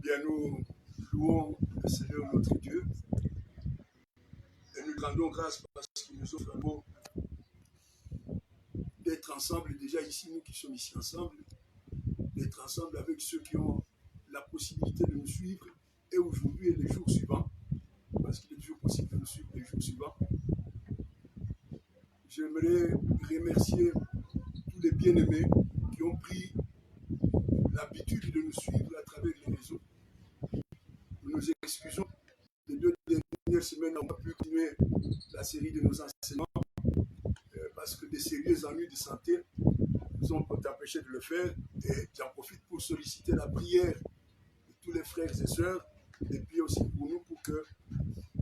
Bien, nous louons le Seigneur notre Dieu et nous rendons grâce parce qu'il nous offre un mot d'être ensemble déjà ici, nous qui sommes ici ensemble, d'être ensemble avec ceux qui ont la possibilité de nous suivre et aujourd'hui et les jours suivants, parce qu'il est toujours possible de nous suivre les jours suivants. J'aimerais remercier tous les bien-aimés qui ont pris l'habitude de nous suivre à travers les réseaux. Nous nous excusons. Les 2 dernières semaines, on n'a pas pu continuer la série de nos enseignements parce que des sérieux ennuis de santé nous ont empêché de le faire. Et j'en profite pour solliciter la prière de tous les frères et sœurs et puis aussi pour nous pour que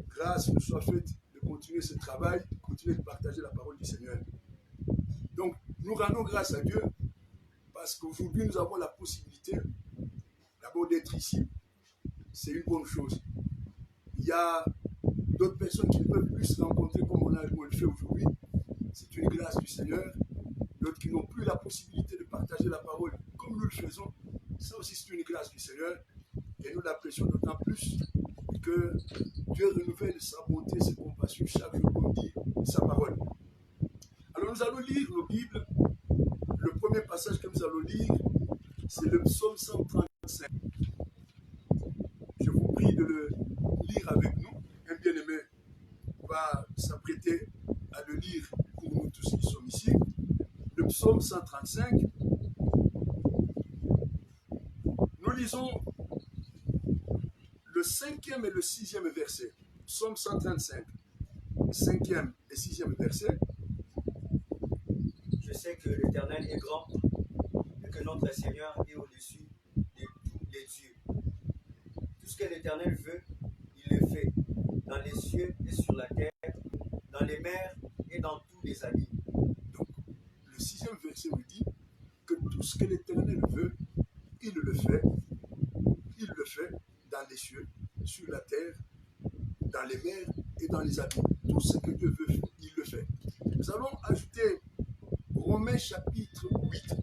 grâce nous soit faite de continuer ce travail, de continuer de partager la parole du Seigneur. Donc, nous rendons grâce à Dieu parce qu'aujourd'hui, nous avons la possibilité d'abord d'être ici. C'est une bonne chose. Il y a d'autres personnes qui ne peuvent plus se rencontrer comme on le fait aujourd'hui. C'est une grâce du Seigneur. D'autres qui n'ont plus la possibilité de partager la parole comme nous le faisons. Ça aussi, c'est une grâce du Seigneur. Et nous l'apprécions d'autant plus que Dieu renouvelle sa bonté, ses compassions chaque jour, comme dit sa parole. Alors nous allons lire nos Bibles. Le premier passage que nous allons lire, c'est le psaume 135. Je vous prie de le lire avec nous. Un bien-aimé va s'apprêter à le lire pour nous tous qui sommes ici. Le psaume 135. Nous lisons le 5e et le 6e verset. Psaume 135, 5e et 6e verset. Je sais que l'Éternel est grand et que notre Seigneur est au-dessus de tous les dieux. Tout ce que l'Éternel veut, il le fait, dans les cieux et sur la terre, dans les mers et dans tous les abîmes. Donc, le 6e verset nous dit que tout ce que l'Éternel veut, il le fait. Il le fait dans les cieux, sur la terre, dans les mers et dans les abîmes. Tout ce que Dieu veut, il le fait. Nous allons ajouter Romains chapitre 8.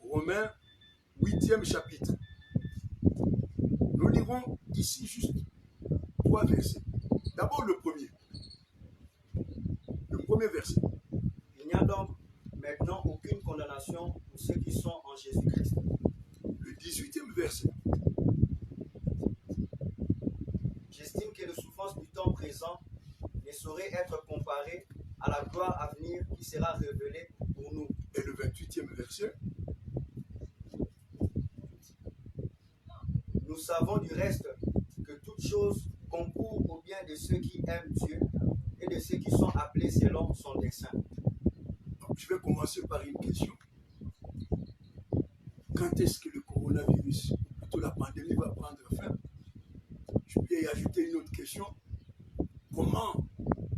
Romains 8e chapitre. Nous lirons ici juste 3 versets. D'abord le premier. Le premier verset. Il n'y a donc maintenant aucune condamnation pour ceux qui sont en Jésus-Christ. Le 18e verset. J'estime que les souffrances du temps présent ne sauraient être comparées à la gloire à venir qui sera révélée pour nous. Et le 28e verset. Nous savons du reste que toute chose concourt au bien de ceux qui aiment Dieu et de ceux qui sont appelés selon son dessein. Donc, je vais commencer par une question. Quand est-ce que le coronavirus, ou plutôt la pandémie, va prendre fin? Je peux y ajouter une autre question. Comment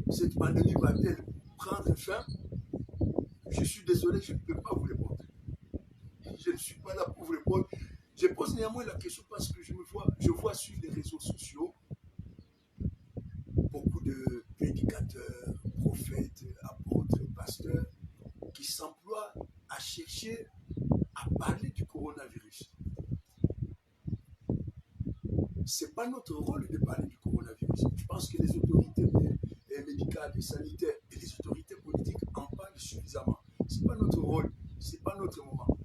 cette pandémie va-t-elle prendre fin? Je suis désolé, je ne peux pas vous répondre. Je ne suis pas là pour vous répondre. Je pose néanmoins la question parce que je vois sur les réseaux sociaux beaucoup de prédicateurs, prophètes, apôtres, pasteurs qui s'emploient à chercher à parler du coronavirus. Ce n'est pas notre rôle de parler du coronavirus. Je pense que les autorités médicales et sanitaires et les autorités politiques en parlent suffisamment. Ce n'est pas notre rôle, ce n'est pas notre moment.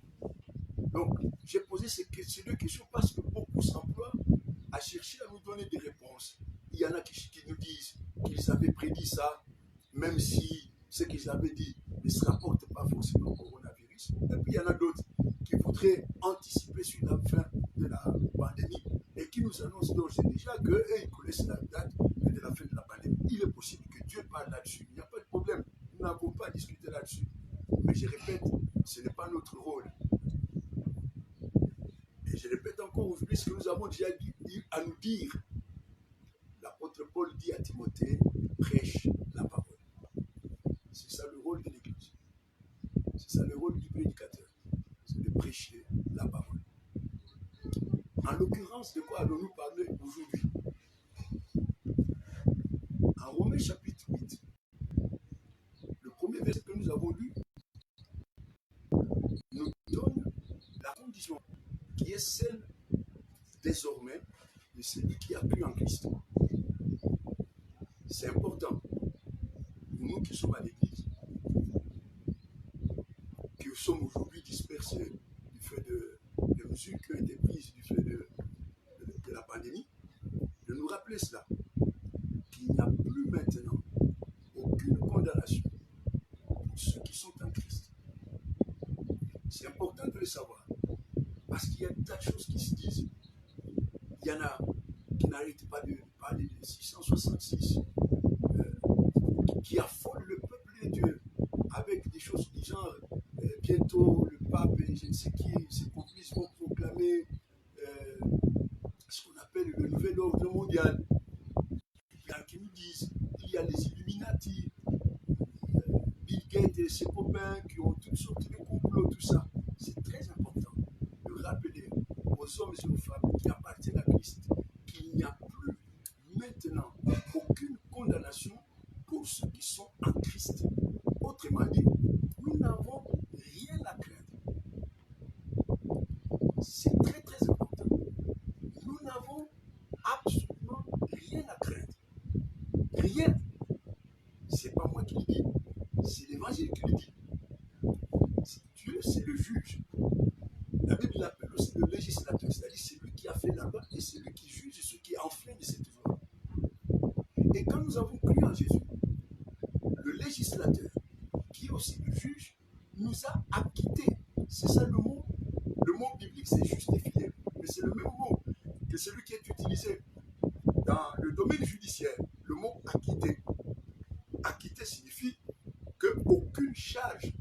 Donc, j'ai posé ces deux questions parce que beaucoup s'emploient à chercher à nous donner des réponses. Il y en a qui nous disent qu'ils avaient prédit ça, même si ce qu'ils avaient dit ne se rapporte pas forcément au coronavirus. Et puis, il y en a d'autres qui voudraient anticiper sur la fin de la pandémie et qui nous annoncent d'ores et déjà qu'ils connaissent la date de la fin de la pandémie. Il est possible que Dieu parle là-dessus. Il n'y a pas de problème. Nous n'avons pas discuté là-dessus. Mais je répète, ce n'est pas notre rôle. Et je répète encore aujourd'hui ce que nous avons déjà dit à nous dire. L'apôtre Paul dit à Timothée, prêche la parole. C'est ça le rôle de l'Église. C'est ça le rôle du prédicateur. C'est de prêcher la parole. En l'occurrence, de quoi allons-nous parler aujourd'hui? En Romains chapitre 8, le premier verset que nous avons lu nous donne la condition qui est celle cru en Christ. C'est important pour nous qui sommes à l'église, qui sommes aujourd'hui dispersés du fait des mesures qui ont été prises du fait de la pandémie, de nous rappeler cela, qu'il n'y a plus maintenant aucune condamnation pour ceux qui sont en Christ. C'est important de le savoir, parce qu'il y a des tas de choses qui se disent. Il y en a qui n'arrêtent pas de parler de 666, qui affolent le peuple de Dieu avec des choses du genre bientôt le pape et je ne sais qui, ses complices vont proclamer ce qu'on appelle le nouvel ordre mondial. Il y en a qui nous disent il y a les Illuminati, Bill Gates et ses copains qui ont toutes sortes de complots, tout ça. C'est très important de rappeler aux hommes et aux femmes qui appartiennent à Christ qu'il n'y a plus maintenant aucune condamnation pour ceux qui sont en Christ. Autrement dit, nous n'avons rien à craindre. C'est très très important. Nous n'avons absolument rien à craindre. Rien. C'est pas moi qui le dis. C'est l'évangile qui le dit. Dieu, c'est le juge. La Bible l'appelle aussi le législateur, c'est-à-dire c'est lui qui a fait la loi et c'est lui qui juge ce qui est enfreint de cette loi. Et quand nous avons cru en Jésus, le législateur, qui est aussi le juge, nous a acquittés. C'est ça le mot. Le mot biblique, c'est justifié. Mais c'est le même mot que celui qui est utilisé dans le domaine judiciaire. Le mot acquitté. Acquitté signifie qu'aucune charge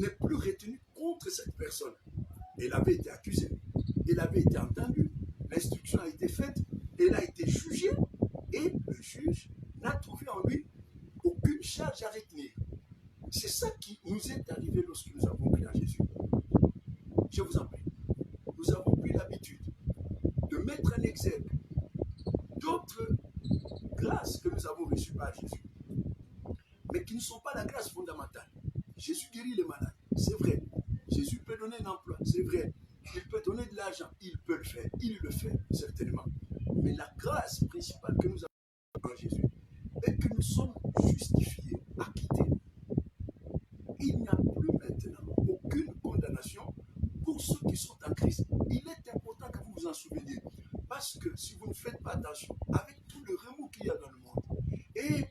n'est plus retenue contre cette personne. Elle avait été accusée, elle avait été entendue, l'instruction a été faite, elle a été jugée et le juge n'a trouvé en lui aucune charge à retenir. C'est ça qui nous est arrivé lorsque nous avons cru en Jésus. Je vous en prie. Nous avons pris l'habitude de mettre en exergue d'autres grâces que nous avons reçues par Jésus, mais qui ne sont pas la grâce fondamentale. Jésus guérit les malades, c'est vrai. Jésus peut donner un emploi, c'est vrai. Il peut donner de l'argent, il peut le faire, il le fait certainement. Mais la grâce principale que nous avons en Jésus est que nous sommes justifiés, acquittés. Il n'y a plus maintenant aucune condamnation pour ceux qui sont en Christ. Il est important que vous vous en souveniez. Parce que si vous ne faites pas attention, avec tout le remous qu'il y a dans le monde, et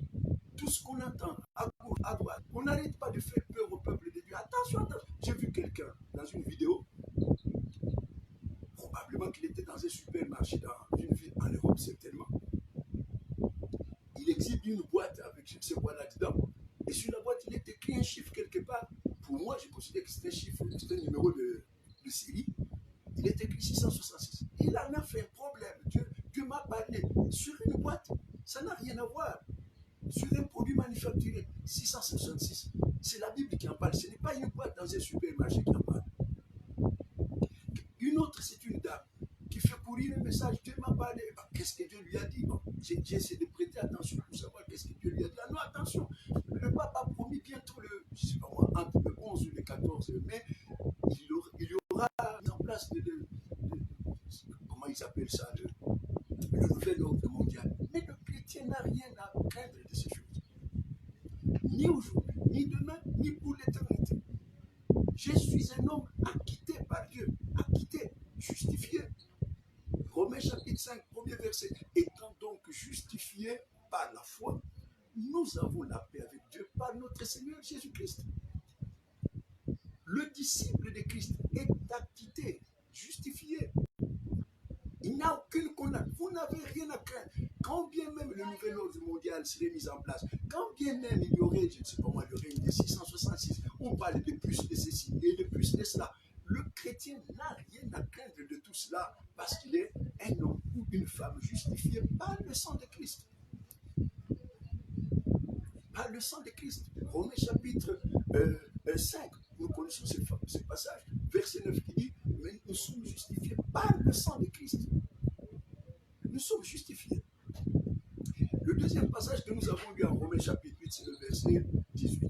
tout ce qu'on entend à gauche, à droite, on n'arrête pas de faire peur au peuple de Dieu. Attention, attention. J'ai vu quelqu'un dans une vidéo, probablement qu'il était dans un supermarché dans une ville en Europe, certainement. Il exhibe une boîte avec je ne sais quoi là-dedans. Et sur la boîte, il est écrit un chiffre quelque part. Pour moi, je considère que c'est un chiffre, c'est un numéro de série. Il est écrit 666. Il en a fait un problème. Dieu m'a parlé. Sur une boîte, ça n'a rien à voir. Sur un produit manufacturé, 666. C'est la Bible qui en parle. Ce n'est pas une boîte dans un supermarché qui en parle. Une autre, c'est une dame qui fait courir un message. Dieu m'a parlé. Qu'est-ce que Dieu lui a dit? J'ai essayé de prêter attention pour savoir qu'est-ce que Dieu lui a dit. Non, attention. Le pape a promis bientôt je sais pas moi, entre le 11 et le 14 mai, il y aura en place comment ils appellent ça, le nouvel ordre mondial. Mais le chrétien n'a rien à craindre de ces choses. Ni aujourd'hui, ni demain, ni pour l'éternité. Je suis un homme acquitté par Dieu, acquitté, justifié. Romains chapitre 5, premier verset. Étant donc justifié par la foi, nous avons la paix avec Dieu par notre Seigneur Jésus-Christ. Le disciple de Christ est acquitté, justifié. Il n'y a aucune condamnation. Vous n'avez rien à craindre. Quand bien même le nouvel ordre mondial serait mis en place, quand bien même il y aurait, je ne sais pas moi, le règne des 666, on parle de plus de ceci et de plus de cela. Le chrétien n'a rien à craindre de tout cela parce qu'il est un homme ou une femme justifié par le sang de Christ. Par le sang de Christ. Romains chapitre 5, nous connaissons ce passage, verset 9 qui dit, mais nous sommes justifiés par le sang de Christ. Nous sommes justifiés. Le deuxième passage que nous avons lu en Romains chapitre 8, c'est le verset 18.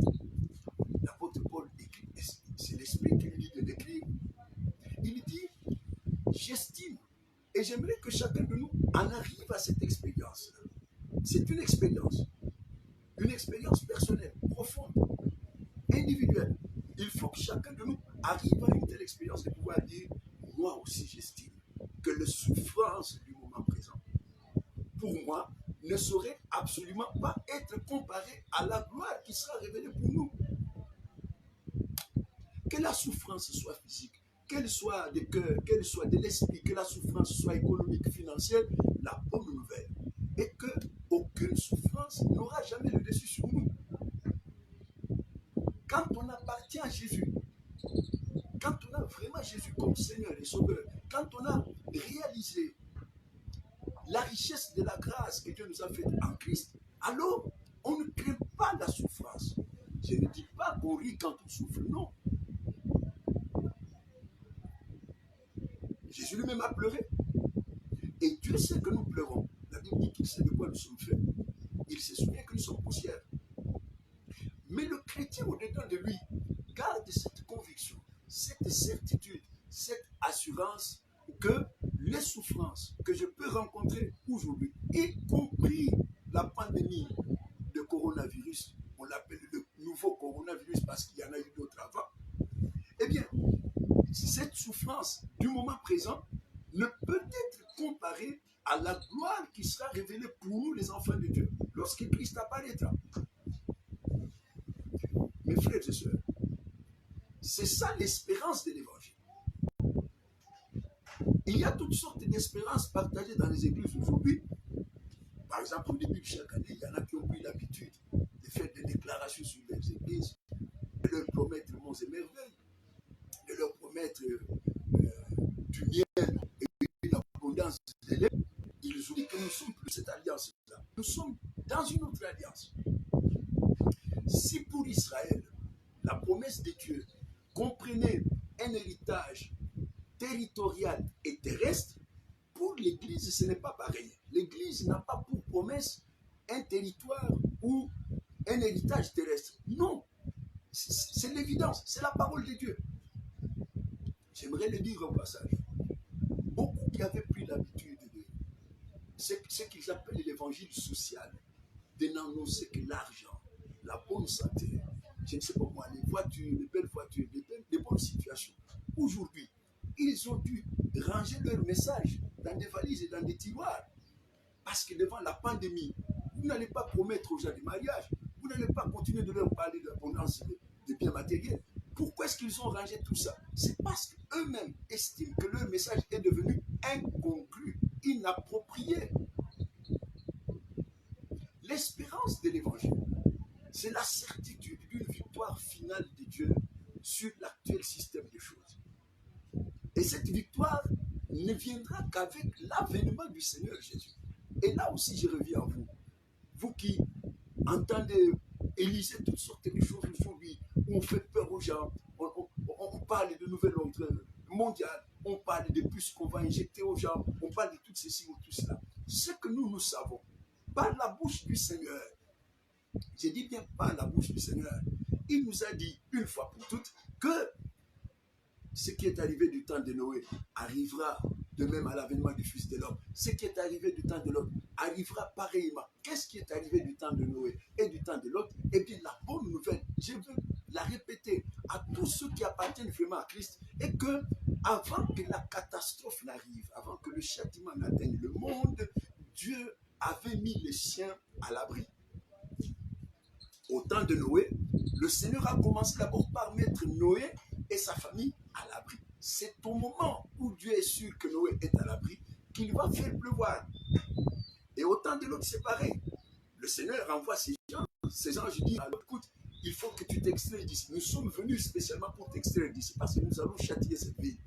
L'apôtre Paul écrit, c'est l'Esprit qui lui dit de l'écrire. Il dit, j'estime et j'aimerais que chacun de nous en arrive à cette expérience-là. C'est une expérience personnelle, profonde, individuelle. Il faut que chacun de nous arrive à une telle expérience de pouvoir dire, moi aussi j'estime que les souffrances du moment présent, pour moi, ne saurait absolument pas être comparée à la gloire qui sera révélée pour nous. Que la souffrance soit physique, qu'elle soit de cœur, qu'elle soit de l'esprit, que la souffrance soit économique, financière, la bonne nouvelle est qu'aucune souffrance n'aura jamais le dessus sur nous. Quand on appartient à Jésus, quand on a vraiment Jésus comme Seigneur et Sauveur, quand on a réalisé la richesse de la grâce que Dieu nous a faite en Christ, alors on ne craint pas la souffrance. Je ne dis pas qu'on rit quand on souffre, non. Jésus lui-même a pleuré. Et Dieu sait que nous pleurons. La Bible dit qu'il sait de quoi nous sommes faits. Il se souvient que nous sommes poussière. Mais le chrétien au-dedans de lui garde cette conviction, cette certitude, cette assurance que les souffrances que je peux rencontrer aujourd'hui, y compris la pandémie de coronavirus, on l'appelle le nouveau coronavirus parce qu'il y en a eu d'autres avant, eh bien, cette souffrance du moment présent ne peut être comparée à la gloire qui sera révélée pour nous, les enfants de Dieu, lorsque Christ apparaîtra. Mes frères et sœurs, c'est ça l'espérance de l'évangile. Il y a toutes sortes d'espérances partagées dans les églises aujourd'hui. Par exemple, au début de chaque année, il y en a qui ont pris l'habitude de faire des déclarations sur les églises, de leur promettre monts et merveilles, de leur promettre du miel et une abondance de lait. Ils oublient que nous sommes plus cette alliance-là. Nous sommes dans une autre alliance. Si pour Israël, la promesse de Dieu comprenait un héritage territorial et terrestre, pour l'Église, ce n'est pas pareil. L'Église n'a pas pour promesse un territoire ou un héritage terrestre. Non, c'est l'évidence, c'est la parole de Dieu. J'aimerais le dire au passage. Beaucoup qui avaient pris l'habitude de ce qu'ils appellent l'évangile social, de n'annoncer que l'argent, la bonne santé, je ne sais pas moi, les voitures, les belles voitures, les bonnes situations. Aujourd'hui, ils ont dû ranger leur message dans des valises et dans des tiroirs. Parce que devant la pandémie, vous n'allez pas promettre aux gens des mariages, vous n'allez pas continuer de leur parler de l'abondance des biens matériels. Pourquoi est-ce qu'ils ont rangé tout ça? C'est parce qu'eux-mêmes estiment que leur message est devenu incongru, inapproprié. L'espérance de l'évangile, c'est la certitude d'une victoire finale de Dieu sur l'actuel système des choses. Et cette victoire ne viendra qu'avec l'avènement du Seigneur Jésus. Et là aussi, je reviens à vous. Vous qui entendez et lisez toutes sortes de choses aujourd'hui, où on fait peur aux gens, on parle de nouvel ordre mondial, on parle de plus qu'on va injecter aux gens, on parle de tout ceci ou tout cela. Ce que nous savons, par la bouche du Seigneur, je dis bien par la bouche du Seigneur, il nous a dit une fois pour toutes que ce qui est arrivé du temps de Noé arrivera de même à l'avènement du Fils de l'homme. Ce qui est arrivé du temps de l'homme arrivera pareillement. Qu'est-ce qui est arrivé du temps de Noé et du temps de l'autre? Eh bien, la bonne nouvelle, je veux la répéter à tous ceux qui appartiennent vraiment à Christ, et que avant que la catastrophe n'arrive, avant que le châtiment n'atteigne le monde, Dieu avait mis les siens à l'abri. Au temps de Noé, le Seigneur a commencé d'abord par mettre Noé et sa famille à l'abri. C'est au moment où Dieu est sûr que Noé est à l'abri qu'il va faire pleuvoir. Et au temps de l'autre, c'est pareil. Le Seigneur envoie ses anges disent, alors écoute, il faut que tu t'extrais d'ici. Nous sommes venus spécialement pour t'extraire d'ici parce que nous allons châtier cette ville.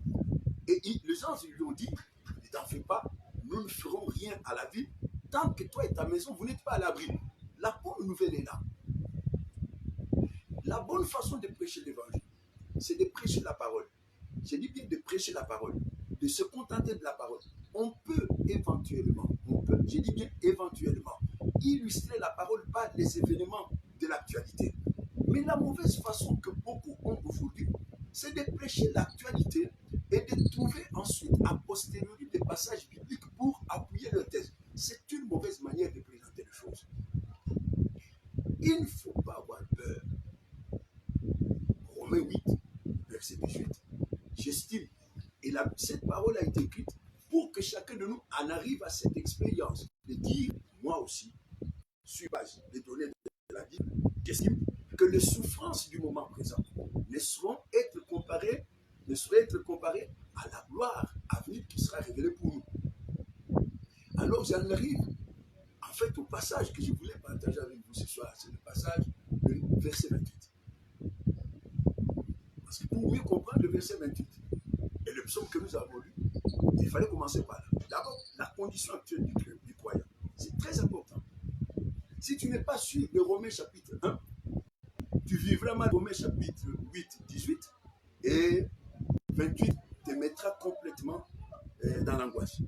Et les anges lui ont dit, ne t'en fais pas, nous ne ferons rien à la ville tant que toi et ta maison, vous n'êtes pas à l'abri. La bonne nouvelle est là. La bonne façon de prêcher l'évangile, c'est de prêcher la parole. Je dis bien de prêcher la parole, de se contenter de la parole. On peut éventuellement, je dis bien éventuellement, illustrer la parole par les événements de l'actualité. Mais la mauvaise façon que beaucoup ont aujourd'hui, c'est de prêcher l'actualité et de trouver ensuite, a posteriori, des passages bibliques pour appuyer leur thèse. C'est une mauvaise manière de présenter les choses. Il ne faut pas avoir peur. Romains 8, verset 18. J'estime, et cette parole a été écrite pour que chacun de nous en arrive à cette expérience de dire, moi aussi, sur base des données de la Bible, j'estime que les souffrances du moment présent ne sauraient être comparées à la gloire à venir qui sera révélée pour nous. Alors j'en arrive en fait au passage que je voulais partager avec vous ce soir, c'est le passage du verset 28. Parce que pour mieux comprendre le verset 28 et le psaume que nous avons lu, il fallait commencer par là. D'abord, la condition actuelle du croyant. C'est très important. Si tu n'es pas sûr de Romains chapitre 1, tu vivras mal Romains chapitre 8, 18 et 28 te mettra complètement dans l'angoisse.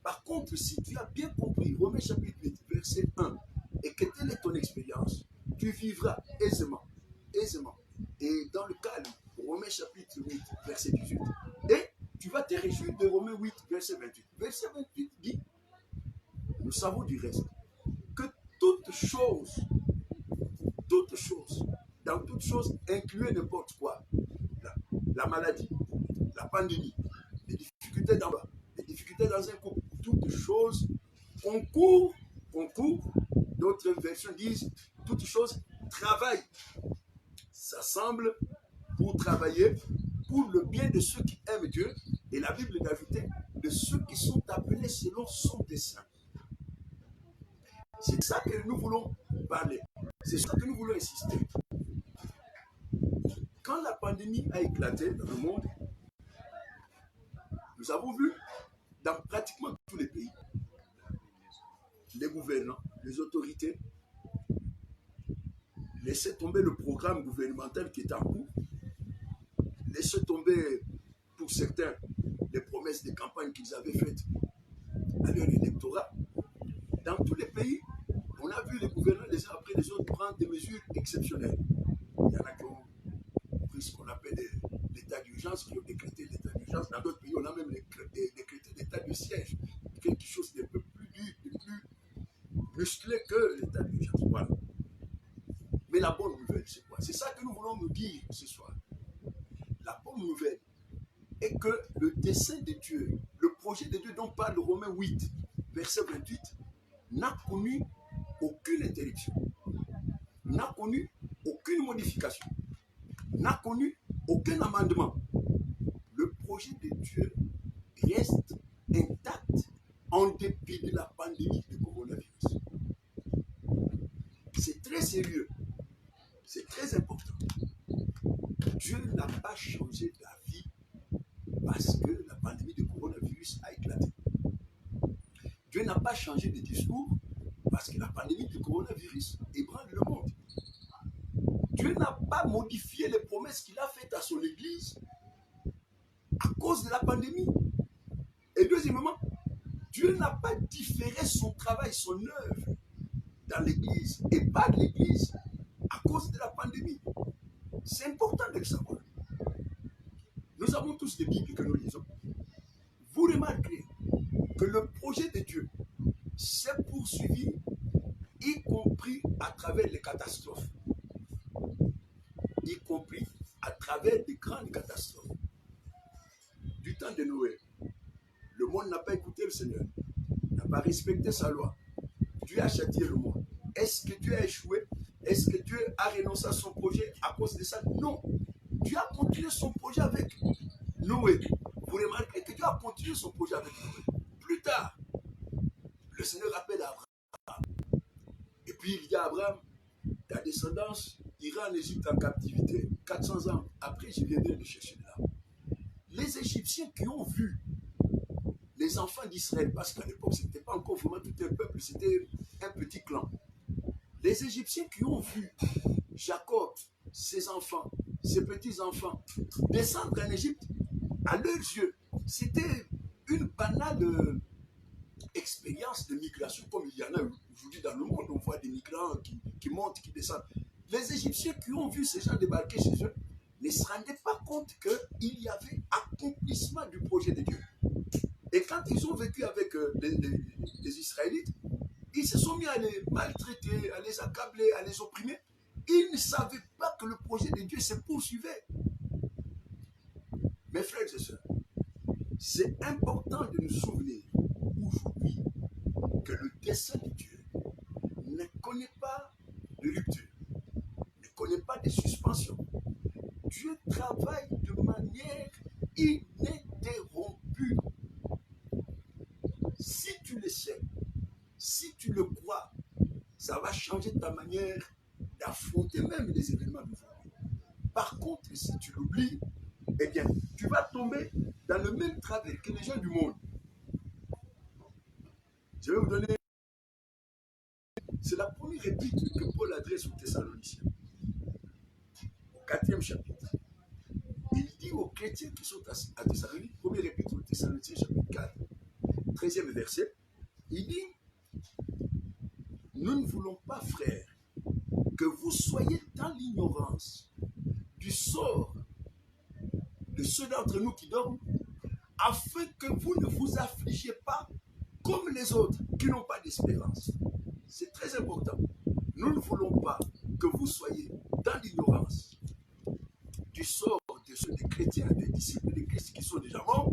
Par contre, si tu as bien compris Romains chapitre 8, verset 1, et que telle est ton expérience, tu vivras aisément. Et dans le calme, Romains chapitre 8, verset 18, et tu vas te réjouir de Romains 8, verset 28. Verset 28 dit, nous savons du reste, que toute chose, dans toute chose, incluez n'importe quoi, la maladie, la pandémie, les difficultés d'emploi, les difficultés dans un couple, toutes choses concourent, d'autres versions disent, toutes choses travaillent, s'assemblent pour travailler pour le bien de ceux qui aiment Dieu, et la Bible d'ajouter, de ceux qui sont appelés selon son dessein. C'est ça que nous voulons parler, c'est ça que nous voulons insister. Quand la pandémie a éclaté dans le monde, nous avons vu dans pratiquement tous les pays, les gouvernants, les autorités, laissaient tomber le programme gouvernemental qui est en cours, laissaient tomber pour certains les promesses de campagne qu'ils avaient faites à leur électorat. Dans tous les pays, on a vu les gouvernants les uns après les autres prendre des mesures exceptionnelles. Il y en a qui ont pris ce qu'on appelle l'état d'urgence, qui ont décrété l'état d'urgence. Dans d'autres pays, on a même décrété l'état de siège, quelque chose d'un peu plus dur, de plus musclé que l'état d'urgence. Voilà. Mais la bonne nouvelle, c'est quoi? C'est ça que nous voulons nous dire ce soir. La bonne nouvelle est que le dessein de Dieu, le projet de Dieu dont parle Romains 8, verset 28, n'a connu aucune interruption, n'a connu aucune modification, n'a connu aucun amendement. Le projet de Dieu reste intact en dépit de la pandémie du coronavirus. C'est très sérieux, c'est très important. Dieu n'a pas changé d'avis parce que la pandémie du coronavirus a éclaté. Dieu n'a pas changé de discours parce que la pandémie du coronavirus ébranle le monde. Dieu n'a pas modifié les promesses qu'il a faites à son Église à cause de la pandémie. Et deuxièmement, Dieu n'a pas différé son travail, son œuvre dans l'Église et pas de l'Église à cause de la pandémie. C'est important de le savoir. Nous avons tous des Bibles que nous lisons. Vous remarquerez que le projet de Dieu s'est poursuivi, y compris à travers les catastrophes, y compris à travers des grandes catastrophes. Du temps de Noé, le monde n'a pas écouté le Seigneur, n'a pas respecté sa loi. Dieu a châtié le monde. Est-ce que Dieu a échoué? Est-ce que Dieu a renoncé à son projet à cause de ça? Non. Dieu a continué son projet avec Noé. Vous remarquez que Dieu a continué son projet avec Noé. Plus tard, le Seigneur appelle Abraham. Et puis il dit à Abraham, ta descendance ira en Égypte en captivité. 400 ans après, je viendrai le chercher de là. Les Égyptiens qui ont vu les enfants d'Israël, parce qu'à l'époque, ce n'était pas encore vraiment tout un peuple, c'était un petit clan. Les Égyptiens qui ont vu Jacob, ses enfants, ses petits-enfants, descendre en Égypte, à leurs yeux, c'était une banale expérience de migration, comme il y en a aujourd'hui dans le monde. On voit des migrants qui montent, qui descendent. Les Égyptiens qui ont vu ces gens débarquer chez eux ne se rendaient pas compte qu'il y avait accomplissement du projet de Dieu. Et quand ils ont vécu avec les Israélites, ils se sont mis à les maltraiter, à les accabler, à les opprimer. Ils ne savaient pas que le projet de Dieu se poursuivait. Mes frères et sœurs, c'est important de nous souvenir aujourd'hui que le dessein de Dieu ne connaît pas de rupture, ne connaît pas de suspension. Dieu travaille de manière ininterrompue. Si tu le sais, si tu le crois, ça va changer ta manière d'affronter même les événements d'aujourd'hui. Par contre, si tu l'oublies, eh bien, tu vas tomber dans le même travers que les gens du monde. Je vais vous donner, c'est la première épître que Paul adresse aux Thessaloniciens, au 4e chapitre. Il dit aux chrétiens qui sont à Thessalonique, première épître aux Thessaloniciens, chapitre 4, 13e verset, il dit, nous ne voulons pas, frères, que vous soyez dans l'ignorance du sort de ceux d'entre nous qui dorment, afin que vous ne vous affligiez pas comme les autres qui n'ont pas d'espérance. C'est très important. Nous ne voulons pas que vous soyez dans l'ignorance du sort de ceux des chrétiens, des disciples de Christ qui sont déjà morts,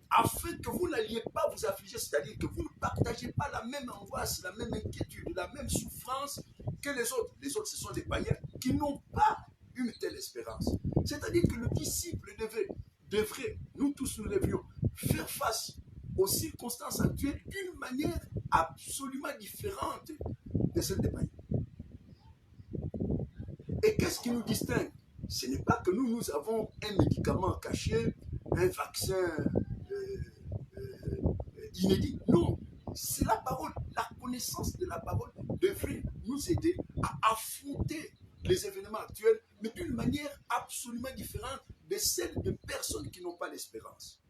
afin que vous n'alliez pas vous affliger, c'est-à-dire que vous ne partagez pas la même angoisse, la même inquiétude, la même souffrance que les autres. Les autres, ce sont des païens qui n'ont pas une telle espérance. C'est-à-dire que le disciple devrait, nous tous nous devions, faire face aux circonstances actuelles d'une manière absolument différente de celle des païens. Et qu'est-ce qui nous distingue? Ce n'est pas que nous avons un médicament caché, un vaccin inédit. Non, c'est la parole. La connaissance de la parole devrait nous aider à affronter les événements actuels, mais d'une manière absolument différente de celle de personnes qui n'ont pas l'espérance.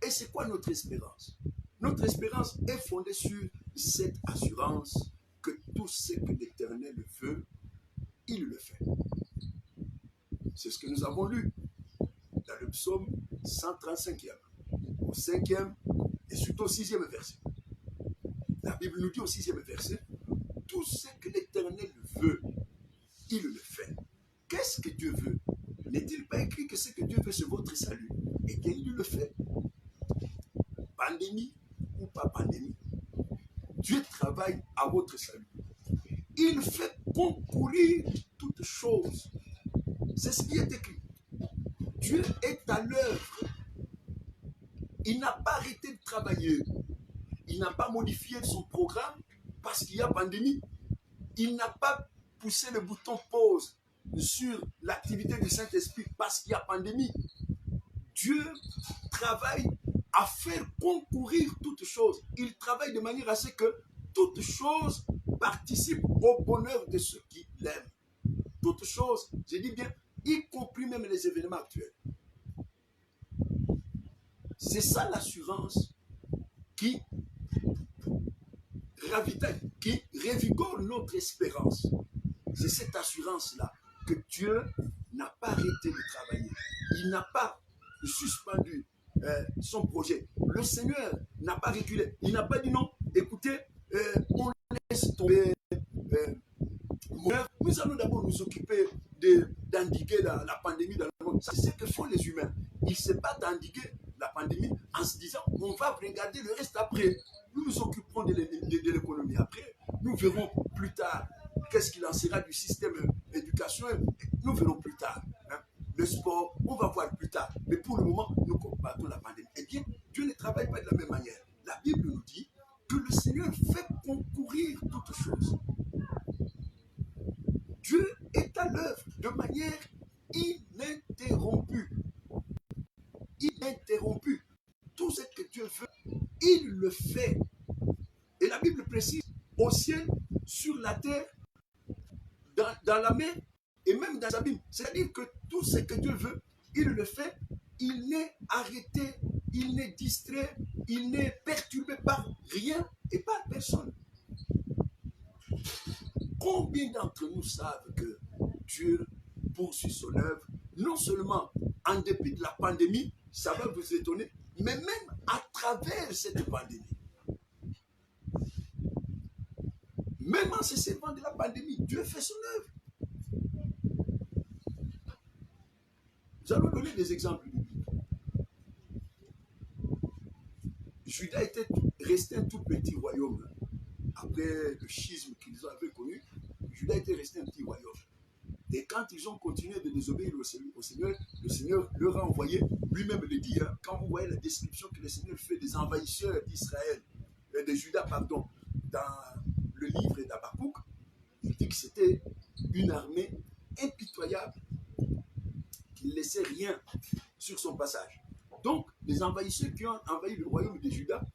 Et c'est quoi notre espérance? Notre espérance est fondée sur cette assurance que tout ce que l'Éternel veut, il le fait. C'est ce que nous avons lu dans le psaume 135e, au 5e et surtout au 6e verset. La Bible nous dit au 6e verset, tout ce que l'Éternel veut, il le fait. Qu'est-ce que Dieu veut? N'est-il pas écrit que ce que Dieu veut, c'est votre salut? Eh bien, il le fait. Pandémie ou pas pandémie, Dieu travaille à votre salut. Il fait concourir toutes choses. C'est ce qui est écrit. Dieu est à l'œuvre. Il n'a pas arrêté de travailler. Il n'a pas modifié son programme parce qu'il y a pandémie. Il n'a pas poussé le bouton pause sur l'activité du Saint-Esprit parce qu'il y a pandémie. Dieu travaille à faire concourir toutes choses. Il travaille de manière à ce que toutes choses participent au bonheur de ceux qui l'aiment. Toutes choses, je dis bien, y compris même les événements actuels. C'est ça l'assurance qui ravitaille, qui revigore notre espérance. C'est cette assurance-là que Dieu n'a pas arrêté de travailler. Il n'a pas suspendu son projet. Le Seigneur n'a pas reculé. Il n'a pas dit non, écoutez, on laisse tomber. Nous allons d'abord nous occuper d'endiguer la pandémie dans le monde. C'est ce que font les humains. Ils se battent à endiguer la pandémie en se disant on va regarder le reste après. Nous nous occuperons de l'économie après. Nous verrons plus tard qu'est-ce qu'il en sera du système éducation. Nous verrons plus tard. Hein. Le sport, on va voir plus tard. Mais pour le moment, nous combattons la pandémie. Eh bien, Dieu ne travaille pas de la même manière. La Bible nous dit que le Seigneur fait concourir toutes choses. Dieu est à l'œuvre de manière ininterrompue. Ininterrompue. Tout ce que Dieu veut, il le fait. Et la Bible précise, au ciel, sur la terre, dans la mer et même dans l'abîme. C'est-à-dire que tout ce que Dieu veut, il le fait. Il n'est arrêté, il n'est distrait, il n'est perturbé par rien et par personne. Combien d'entre nous savent que Dieu poursuit son œuvre, non seulement en dépit de la pandémie, ça va vous étonner, Mais même à travers cette pandémie, même en se servant de la pandémie, Dieu fait son œuvre. Nous allons donner des exemples bibliques. Juda était resté un tout petit royaume. Après le schisme qu'ils avaient connu, Juda était resté un petit royaume. Et quand ils ont continué de désobéir au Seigneur, le Seigneur leur a envoyé, lui-même le dit, hein, quand vous voyez la description que le Seigneur fait des envahisseurs d'Israël, de Juda, pardon, dans le livre d'Habakkuk, il dit que c'était une armée impitoyable qui ne laissait rien sur son passage. Donc, les envahisseurs qui ont envahi le royaume de Juda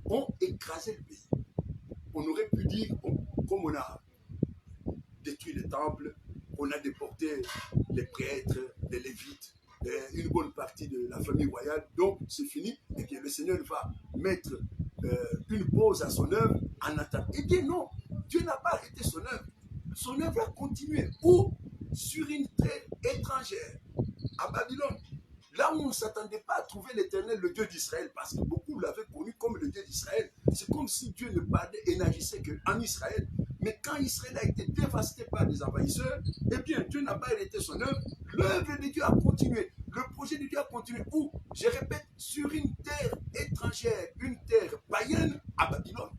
ont écrasé le pays. On aurait pu dire, comme on a détruit le temple, on a déporté les prêtres, les lévites, une bonne partie de la famille royale, donc c'est fini, et que le Seigneur va mettre une pause à son œuvre en attendant. Eh bien non, Dieu n'a pas arrêté son œuvre a continué. Où? Sur une terre étrangère, à Babylone. Là où on ne s'attendait pas à trouver l'Éternel, le Dieu d'Israël, parce que beaucoup l'avaient connu comme le Dieu d'Israël. C'est comme si Dieu ne parlait et n'agissait qu'en Israël. Mais quand Israël a été dévasté par des envahisseurs, eh bien, Dieu n'a pas arrêté son œuvre. L'œuvre de Dieu a continué. Le projet de Dieu a continué. Où? Je répète, sur une terre étrangère, une terre païenne, à Babylone.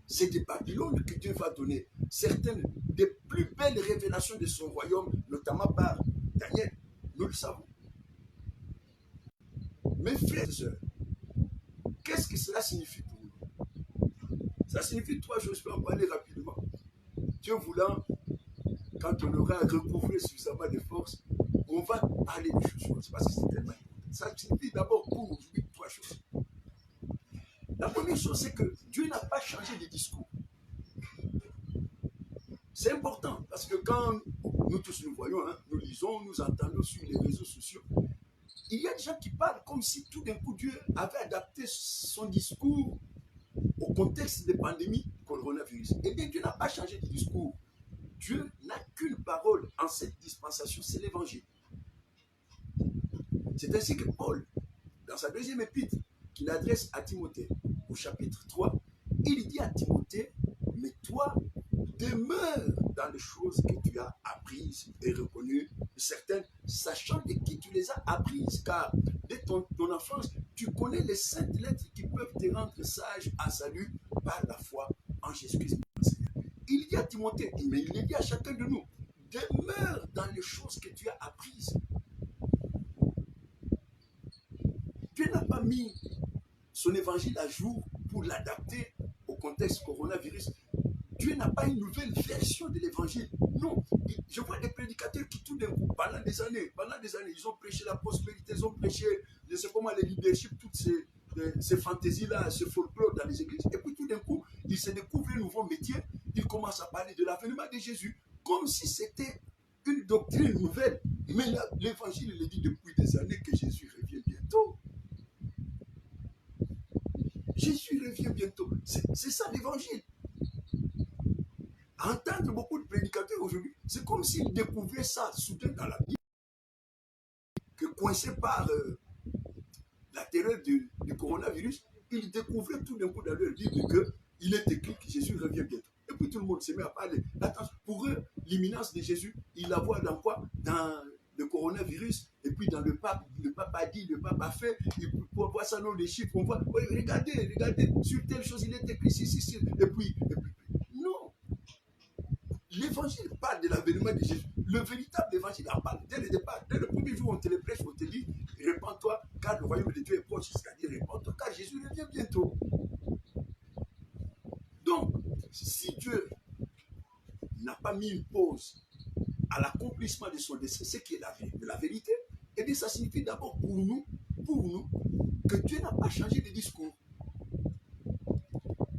C'est de Babylone que Dieu va donner certaines des plus belles révélations de son royaume, notamment par Daniel. Nous le savons. Mes frères et sœurs, qu'est-ce que cela signifie pour nous? Ça signifie trois choses, je peux en parler rapidement. Dieu voulant, quand on aura recouvré suffisamment de force, on va parler de choses, parce que c'est tellement important. Ça signifie d'abord pour aujourd'hui trois choses. La première chose, c'est que Dieu n'a pas changé de discours. C'est important, parce que quand nous tous nous voyons, hein, nous lisons, nous entendons sur les réseaux sociaux, il y a des gens qui parlent comme si tout d'un coup Dieu avait adapté son discours au contexte des pandémies coronavirus. Eh bien, Dieu n'a pas changé de discours. Dieu n'a qu'une parole en cette dispensation, c'est l'évangile. C'est ainsi que Paul, dans sa deuxième épître, qu'il adresse à Timothée, au chapitre 3, il dit à Timothée, mais toi, demeure dans les choses que tu as apprises et reconnues, certaines, sachant de qui tu les as apprises, car dès ton enfance, tu connais les saintes lettres qui peuvent te rendre sage à salut par la foi en Jésus-Christ. Il dit à Timothée, mais il dit à chacun de nous, demeure dans les choses que tu as apprises. Dieu n'a pas mis son évangile à jour pour l'adapter au contexte coronavirus. Dieu n'a pas une nouvelle version de l'évangile. Non. Je vois des prédicateurs qui tout d'un coup, pendant des années, ils ont prêché la prospérité, ils ont prêché, je ne sais comment, les leadership, toutes ces fantaisies-là, ce folklore dans les églises. Et puis tout d'un coup, ils se découvrent un nouveau métier, ils commencent à parler de l'avènement de Jésus, comme si c'était une doctrine nouvelle. Mais l'évangile, il est dit depuis des années que Jésus revient bientôt. Jésus revient bientôt. C'est ça l'évangile. Entendre beaucoup de prédicateurs aujourd'hui, c'est comme s'ils découvraient ça soudain dans la Bible, que coincés par la terreur du coronavirus, ils découvraient tout d'un coup dans leur Bible qu'il est écrit que Jésus revient bientôt. Et puis tout le monde se met à parler. Attention, pour eux, l'imminence de Jésus, ils la voient dans quoi? Dans le coronavirus, et puis dans le pape a dit, le pape a fait, et puis on voit ça dans les chiffres, on voit, oui, regardez, sur telle chose, il est écrit, si, et puis, non. L'évangile parle de l'avènement de Jésus. Le véritable évangile en parle dès le départ. Dès le premier jour, on te le prêche, on te dit, répands-toi, car le royaume de Dieu est proche, c'est-à-dire répands-toi, car Jésus revient bientôt. Donc, si Dieu n'a pas mis une pause à l'accomplissement de son dessein, ce qui est la vérité, eh bien, ça signifie d'abord pour nous, que Dieu n'a pas changé de discours.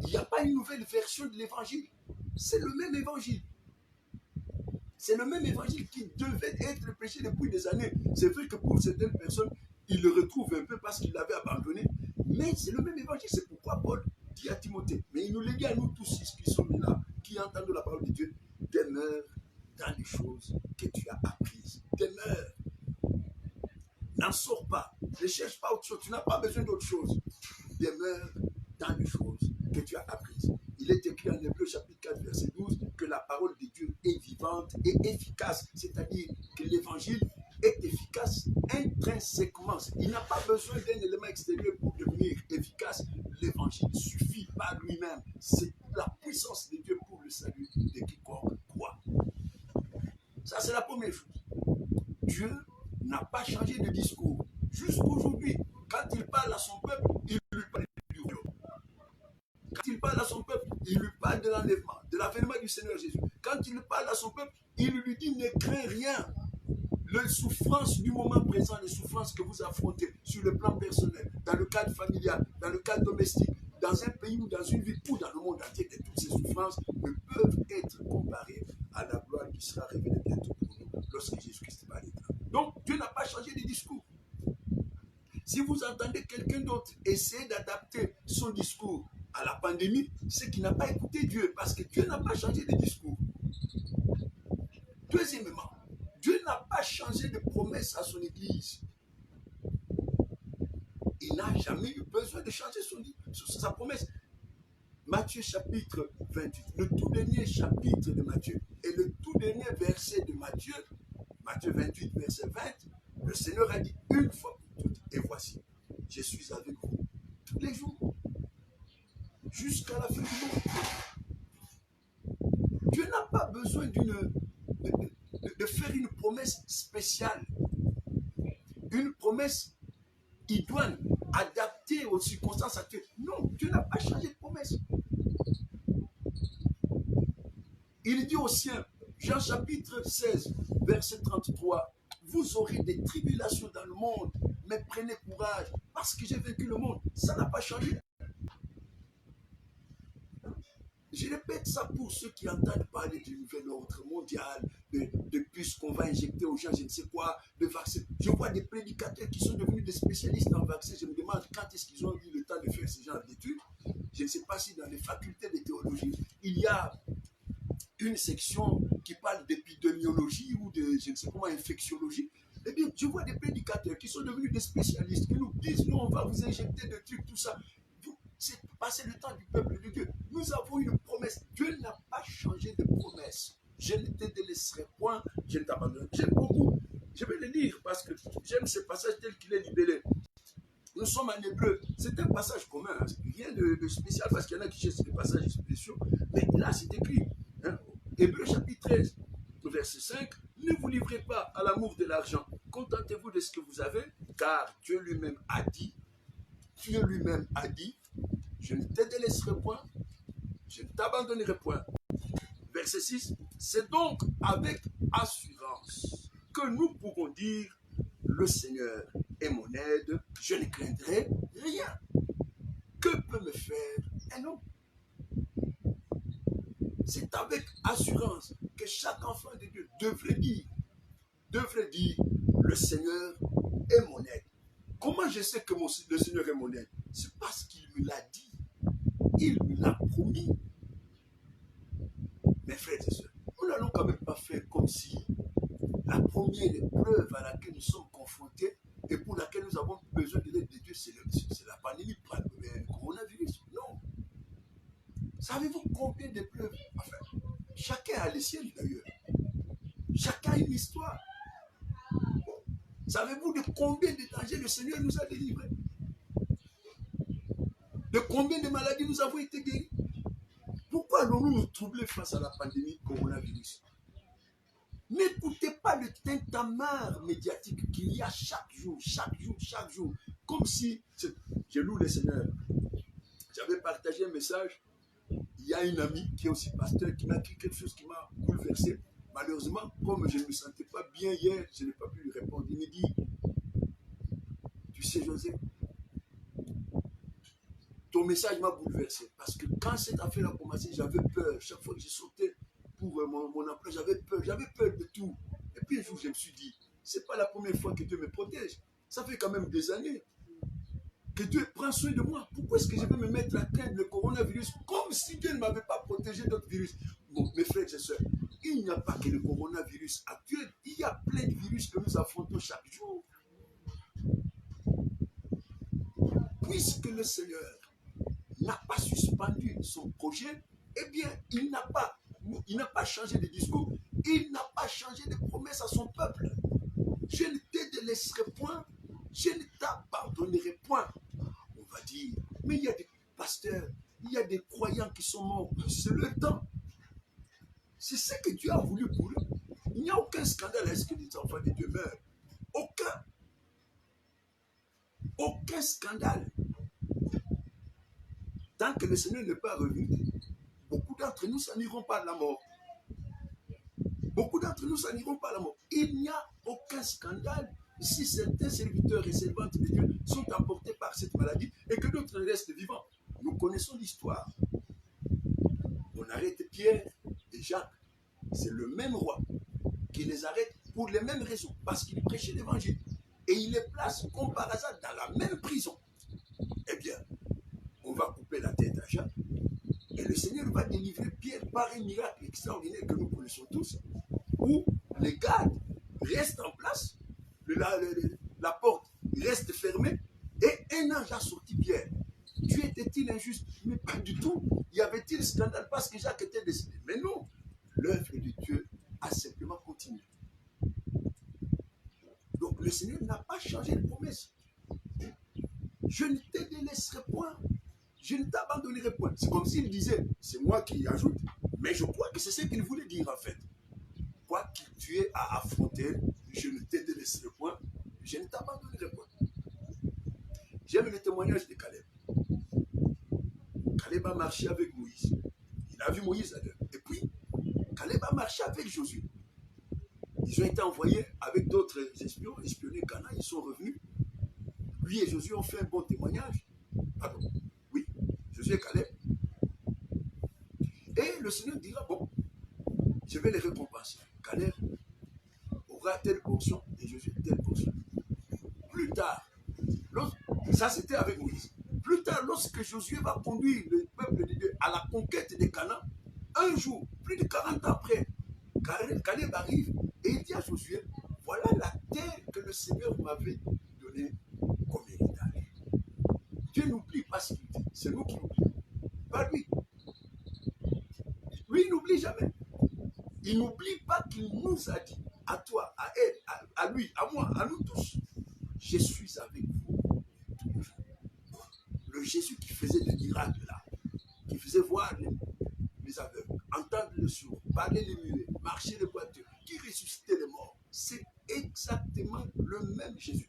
Il n'y a pas une nouvelle version de l'évangile. C'est le même évangile. C'est le même évangile qui devait être prêché depuis des années. C'est vrai que pour certaines personnes, ils le retrouvent un peu parce qu'ils l'avaient abandonné. Mais c'est le même évangile. C'est pourquoi Paul dit à Timothée, mais il nous le dit à nous tous qui sommes là, qui entendent la parole de Dieu, demeure dans les choses que tu as apprises. Demeure. n'en sors pas. Ne cherche pas autre chose. Tu n'as pas besoin d'autre chose. Demeure dans les choses que tu as apprises. Il est écrit en Hébreux chapitre 4, verset 12, que la parole de Dieu est vivante et efficace. C'est-à-dire que l'évangile est efficace intrinsèquement. Il n'a pas besoin d'un élément extérieur pour devenir efficace. L'évangile suffit par lui-même. C'est la puissance de Dieu pour le salut de quiconque croit. Ça, c'est la première chose. Dieu n'a pas changé de discours. Jusqu'aujourd'hui, quand il parle à son peuple, il lui parle du royaume. Quand il parle à son peuple, il lui parle de l'enlèvement, de l'avènement du Seigneur Jésus. Quand il parle à son peuple, il lui dit ne crains rien. Les souffrances du moment présent, les souffrances que vous affrontez sur le plan personnel, dans le cadre familial, dans le cadre domestique, dans un pays ou dans une ville ou dans le monde entier, et toutes ces souffrances ne peuvent être comparées à la gloire qui sera révélée bientôt pour nous lorsque Jésus-Christ va être là. Donc, Dieu n'a pas changé de discours. Si vous entendez quelqu'un d'autre essayer d'adapter son discours à la pandémie, c'est qu'il n'a pas écouté Dieu, parce que Dieu n'a pas changé de discours. Deuxièmement, Dieu n'a pas changé de promesse à son Église. Il n'a jamais eu besoin de changer sa promesse. Matthieu chapitre 28, le tout dernier chapitre de Matthieu et le tout dernier verset de Matthieu, Matthieu 28, verset 20, le Seigneur a dit une fois pour toutes, et voici, je suis avec vous tous les jours, jusqu'à la fin du monde. Dieu n'a pas besoin de faire une promesse spéciale, une promesse idoine, adaptée aux circonstances actuelles. Non, Dieu n'a pas changé de promesse. Il dit aux siens, Jean chapitre 16, verset 33, vous aurez des tribulations dans le monde, mais prenez courage, parce que j'ai vaincu le monde. Ça n'a pas changé. Je répète ça pour ceux qui entendent parler du nouvel ordre mondial, de puces qu'on va injecter aux gens, je ne sais quoi, de vaccins. Je vois des prédicateurs qui sont devenus des spécialistes en vaccins. Je me demande quand est-ce qu'ils ont eu le temps de faire ce genre d'études. Je ne sais pas si dans les facultés de théologie, il y a une section qui parle d'épidémiologie ou de, je ne sais comment, infectiologie. Eh bien, je vois des prédicateurs qui sont devenus des spécialistes, qui nous disent, non, on va vous injecter des trucs, tout ça. C'est passer le temps du peuple de Dieu. Nous avons une promesse. Dieu n'a pas changé de promesse. Je ne te délaisserai point, je ne t'abandonnerai. J'aime beaucoup. Je vais le lire parce que j'aime ce passage tel qu'il est libellé. Nous sommes en hébreu. C'est un passage commun. Hein. Rien de spécial parce qu'il y en a qui cherchent des passages spéciaux. Mais là, c'est écrit. Hein. Hébreu chapitre 13, verset 5. Ne vous livrez pas à l'amour de l'argent. Contentez-vous de ce que vous avez, car Dieu lui-même a dit, je ne te délaisserai point, je ne t'abandonnerai point. Verset 6, c'est donc avec assurance que nous pouvons dire, le Seigneur est mon aide, je ne craindrai rien. Que peut me faire un homme? C'est avec assurance que chaque enfant de Dieu devrait dire, le Seigneur est mon aide. Comment je sais que le Seigneur est mon aide? C'est parce qu'il me l'a dit. Il me l'a promis. Mes frères et sœurs, nous n'allons quand même pas faire comme si la première épreuve à laquelle nous sommes confrontés et pour laquelle nous avons besoin de l'aide de Dieu, c'est la pandémie, le coronavirus. Non. Savez-vous combien d'épreuves? Enfin, chacun a les siennes d'ailleurs. Chacun a une histoire. Savez-vous de combien de dangers le Seigneur nous a délivrés? De combien de maladies nous avons été guéris? Pourquoi allons-nous nous troubler face à la pandémie coronavirus? N'écoutez pas le tintamarre médiatique qu'il y a chaque jour. Comme si, je loue le Seigneur. J'avais partagé un message. Il y a une amie qui est aussi pasteur qui m'a écrit quelque chose qui m'a bouleversé. Malheureusement, comme je ne me sentais pas bien hier, je n'ai pas pu lui répondre. Il me dit, tu sais José, ton message m'a bouleversé. Parce que quand cette affaire a commencé, j'avais peur. Chaque fois que je sautais pour mon emploi, j'avais peur de tout. Et puis un jour, je me suis dit, ce n'est pas la première fois que Dieu me protège. Ça fait quand même des années que Dieu prend soin de moi. Pourquoi est-ce que je vais me mettre à craindre le coronavirus comme si Dieu ne m'avait pas protégé d'autres virus? Bon, mes frères et sœurs, il n'y a pas que le coronavirus actuel. Il y a plein de virus que nous affrontons chaque jour. puisque le Seigneur n'a pas suspendu son projet, eh bien, il n'a pas changé de discours, il n'a pas changé de promesse à son peuple. Je ne te délaisserai point, je ne t'abandonnerai point. On va dire, mais il y a des pasteurs, il y a des croyants qui sont morts. C'est le temps. C'est ce que Dieu a voulu pour eux. Il n'y a aucun scandale à ce que les enfants de Dieu meurent. Aucun. Aucun scandale. Tant que le Seigneur n'est pas revenu, beaucoup d'entre nous s'en iront pas de la mort. Beaucoup d'entre nous s'en iront pas de la mort. Il n'y a aucun scandale si certains serviteurs et servantes de Dieu sont emportés par cette maladie et que d'autres restent vivants. Nous connaissons l'histoire. On arrête Pierre et Jacques. C'est le même roi qui les arrête pour les mêmes raisons, parce qu'il prêchait l'évangile. Et il les place comme par hasard dans la même prison. Eh bien, on va couper la tête à Jacques. Et le Seigneur va délivrer Pierre par un miracle extraordinaire que nous connaissons tous, où les gardes restent en place, la porte reste fermée, et un ange a sorti Pierre. Dieu était-il injuste? Mais pas du tout. Y avait-il scandale parce que Jacques était décédé? Mais non. L'œuvre de Dieu a simplement continué. Donc le Seigneur n'a pas changé de promesse. Je ne te délaisserai point. Je ne t'abandonnerai point. C'est comme s'il disait, c'est moi qui ajoute, mais je crois que c'est ce qu'il voulait dire en fait. Quoi qu'il tu aies à affronter, je ne te délaisserai point, je ne t'abandonnerai point. J'aime le témoignage de Caleb. Caleb a marché avec Moïse. Il a vu Moïse à l'heure. Et puis, Caleb a marché avec Josué. Ils ont été envoyés avec d'autres espions, espionnés Canaan, ils sont revenus. Lui et Josué ont fait un bon témoignage. Pardon. Oui, Josué et Caleb. Et le Seigneur dira, bon, je vais les récompenser. Caleb aura telle portion et Josué telle portion. Plus tard, ça c'était avec Moïse. Plus tard, lorsque Josué va conduire le peuple de Dieu à la conquête de Canaan, un jour, plus de 40 ans après, Caleb arrive et il dit à Josué, voilà la terre que le Seigneur m'avait donnée comme héritage. Dieu n'oublie pas ce qu'il dit, c'est nous qui l'oublions, pas lui. Lui, il n'oublie jamais. Il n'oublie pas qu'il nous a dit, à toi, à elle, à lui, à moi, à nous tous, je suis avec vous tous les jours. Le Jésus qui faisait des miracles là, qui faisait voir les aveugles, entendre les sourds, parler les muets, marcher les boiteux, qui ressuscitait les morts, c'est exactement le même Jésus.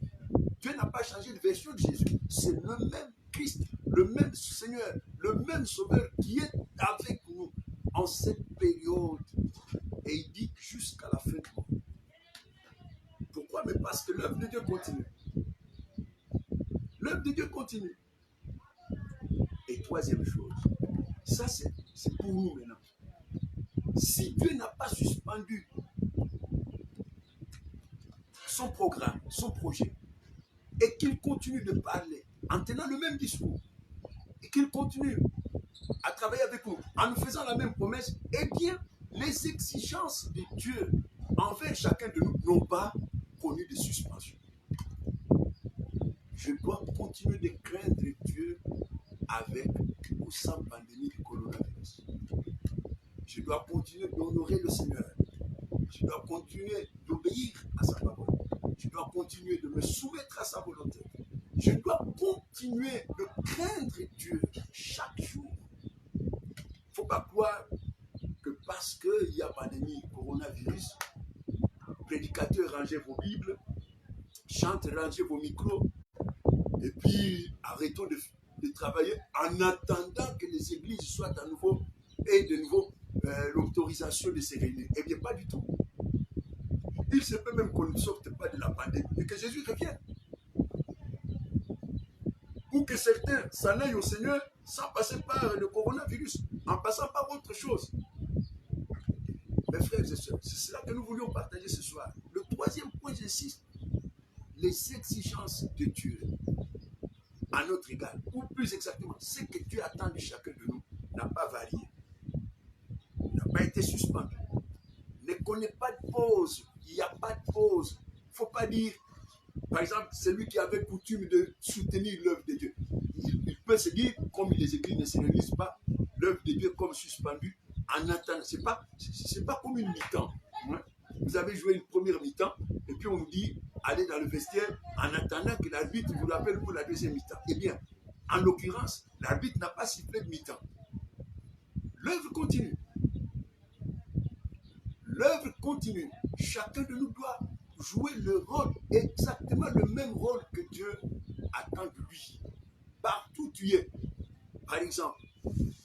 Dieu n'a pas changé de version de Jésus. C'est le même Christ, le même Seigneur, le même Sauveur qui est avec nous en cette période. Et il dit jusqu'à la fin du monde. Pourquoi? Mais parce que l'œuvre de Dieu continue. L'œuvre de Dieu continue. Et troisième chose, ça c'est pour nous maintenant. Si Dieu n'a pas suspendu son programme, son projet, et qu'il continue de parler en tenant le même discours, et qu'il continue à travailler avec nous en nous faisant la même promesse, eh bien, les exigences de Dieu envers chacun de nous n'ont pas connu de suspension. Je dois continuer de craindre Dieu avec ou sans pandémie du coronavirus. Je dois continuer d'honorer le Seigneur. Je dois continuer d'obéir à sa parole. Je dois continuer de me soumettre à sa volonté. Je dois continuer de craindre Dieu chaque jour. Il ne faut pas croire que parce qu'il y a pandémie, coronavirus, prédicateurs, rangez vos Bibles, chantez, rangez vos micros, et puis arrêtons de travailler en attendant que les églises soient à nouveau et de nouveau l'autorisation de se réunir. Eh bien, pas du tout. Il se peut même qu'on ne sorte pas de la pandémie et que Jésus revienne. Ou que certains s'en aillent au Seigneur sans passer par le coronavirus, en passant par autre chose. Mes frères et sœurs, c'est cela que nous voulions partager ce soir. Le troisième point, j'insiste, les exigences de Dieu à notre égard, ou plus exactement, ce que Dieu attend de chacun de nous n'a pas varié, n'a pas été suspendu, ne connaît pas de pause, il n'y a pas de pause. Il ne faut pas dire, par exemple, celui qui avait coutume de soutenir l'œuvre de Dieu. il peut se dire, comme les églises ne se réunissent pas, l'œuvre de Dieu comme suspendue en attendant. C'est pas comme une mi-temps. Hein. Vous avez joué une première mi-temps et puis on vous dit, allez dans le vestiaire en attendant que l'arbitre vous rappelle pour la deuxième mi-temps. Eh bien, en l'occurrence, l'arbitre n'a pas sifflé de mi-temps. L'œuvre continue. L'œuvre continue. Chacun de nous doit jouer le rôle, exactement le même rôle que Dieu attend de lui. Partout où tu es. Par exemple,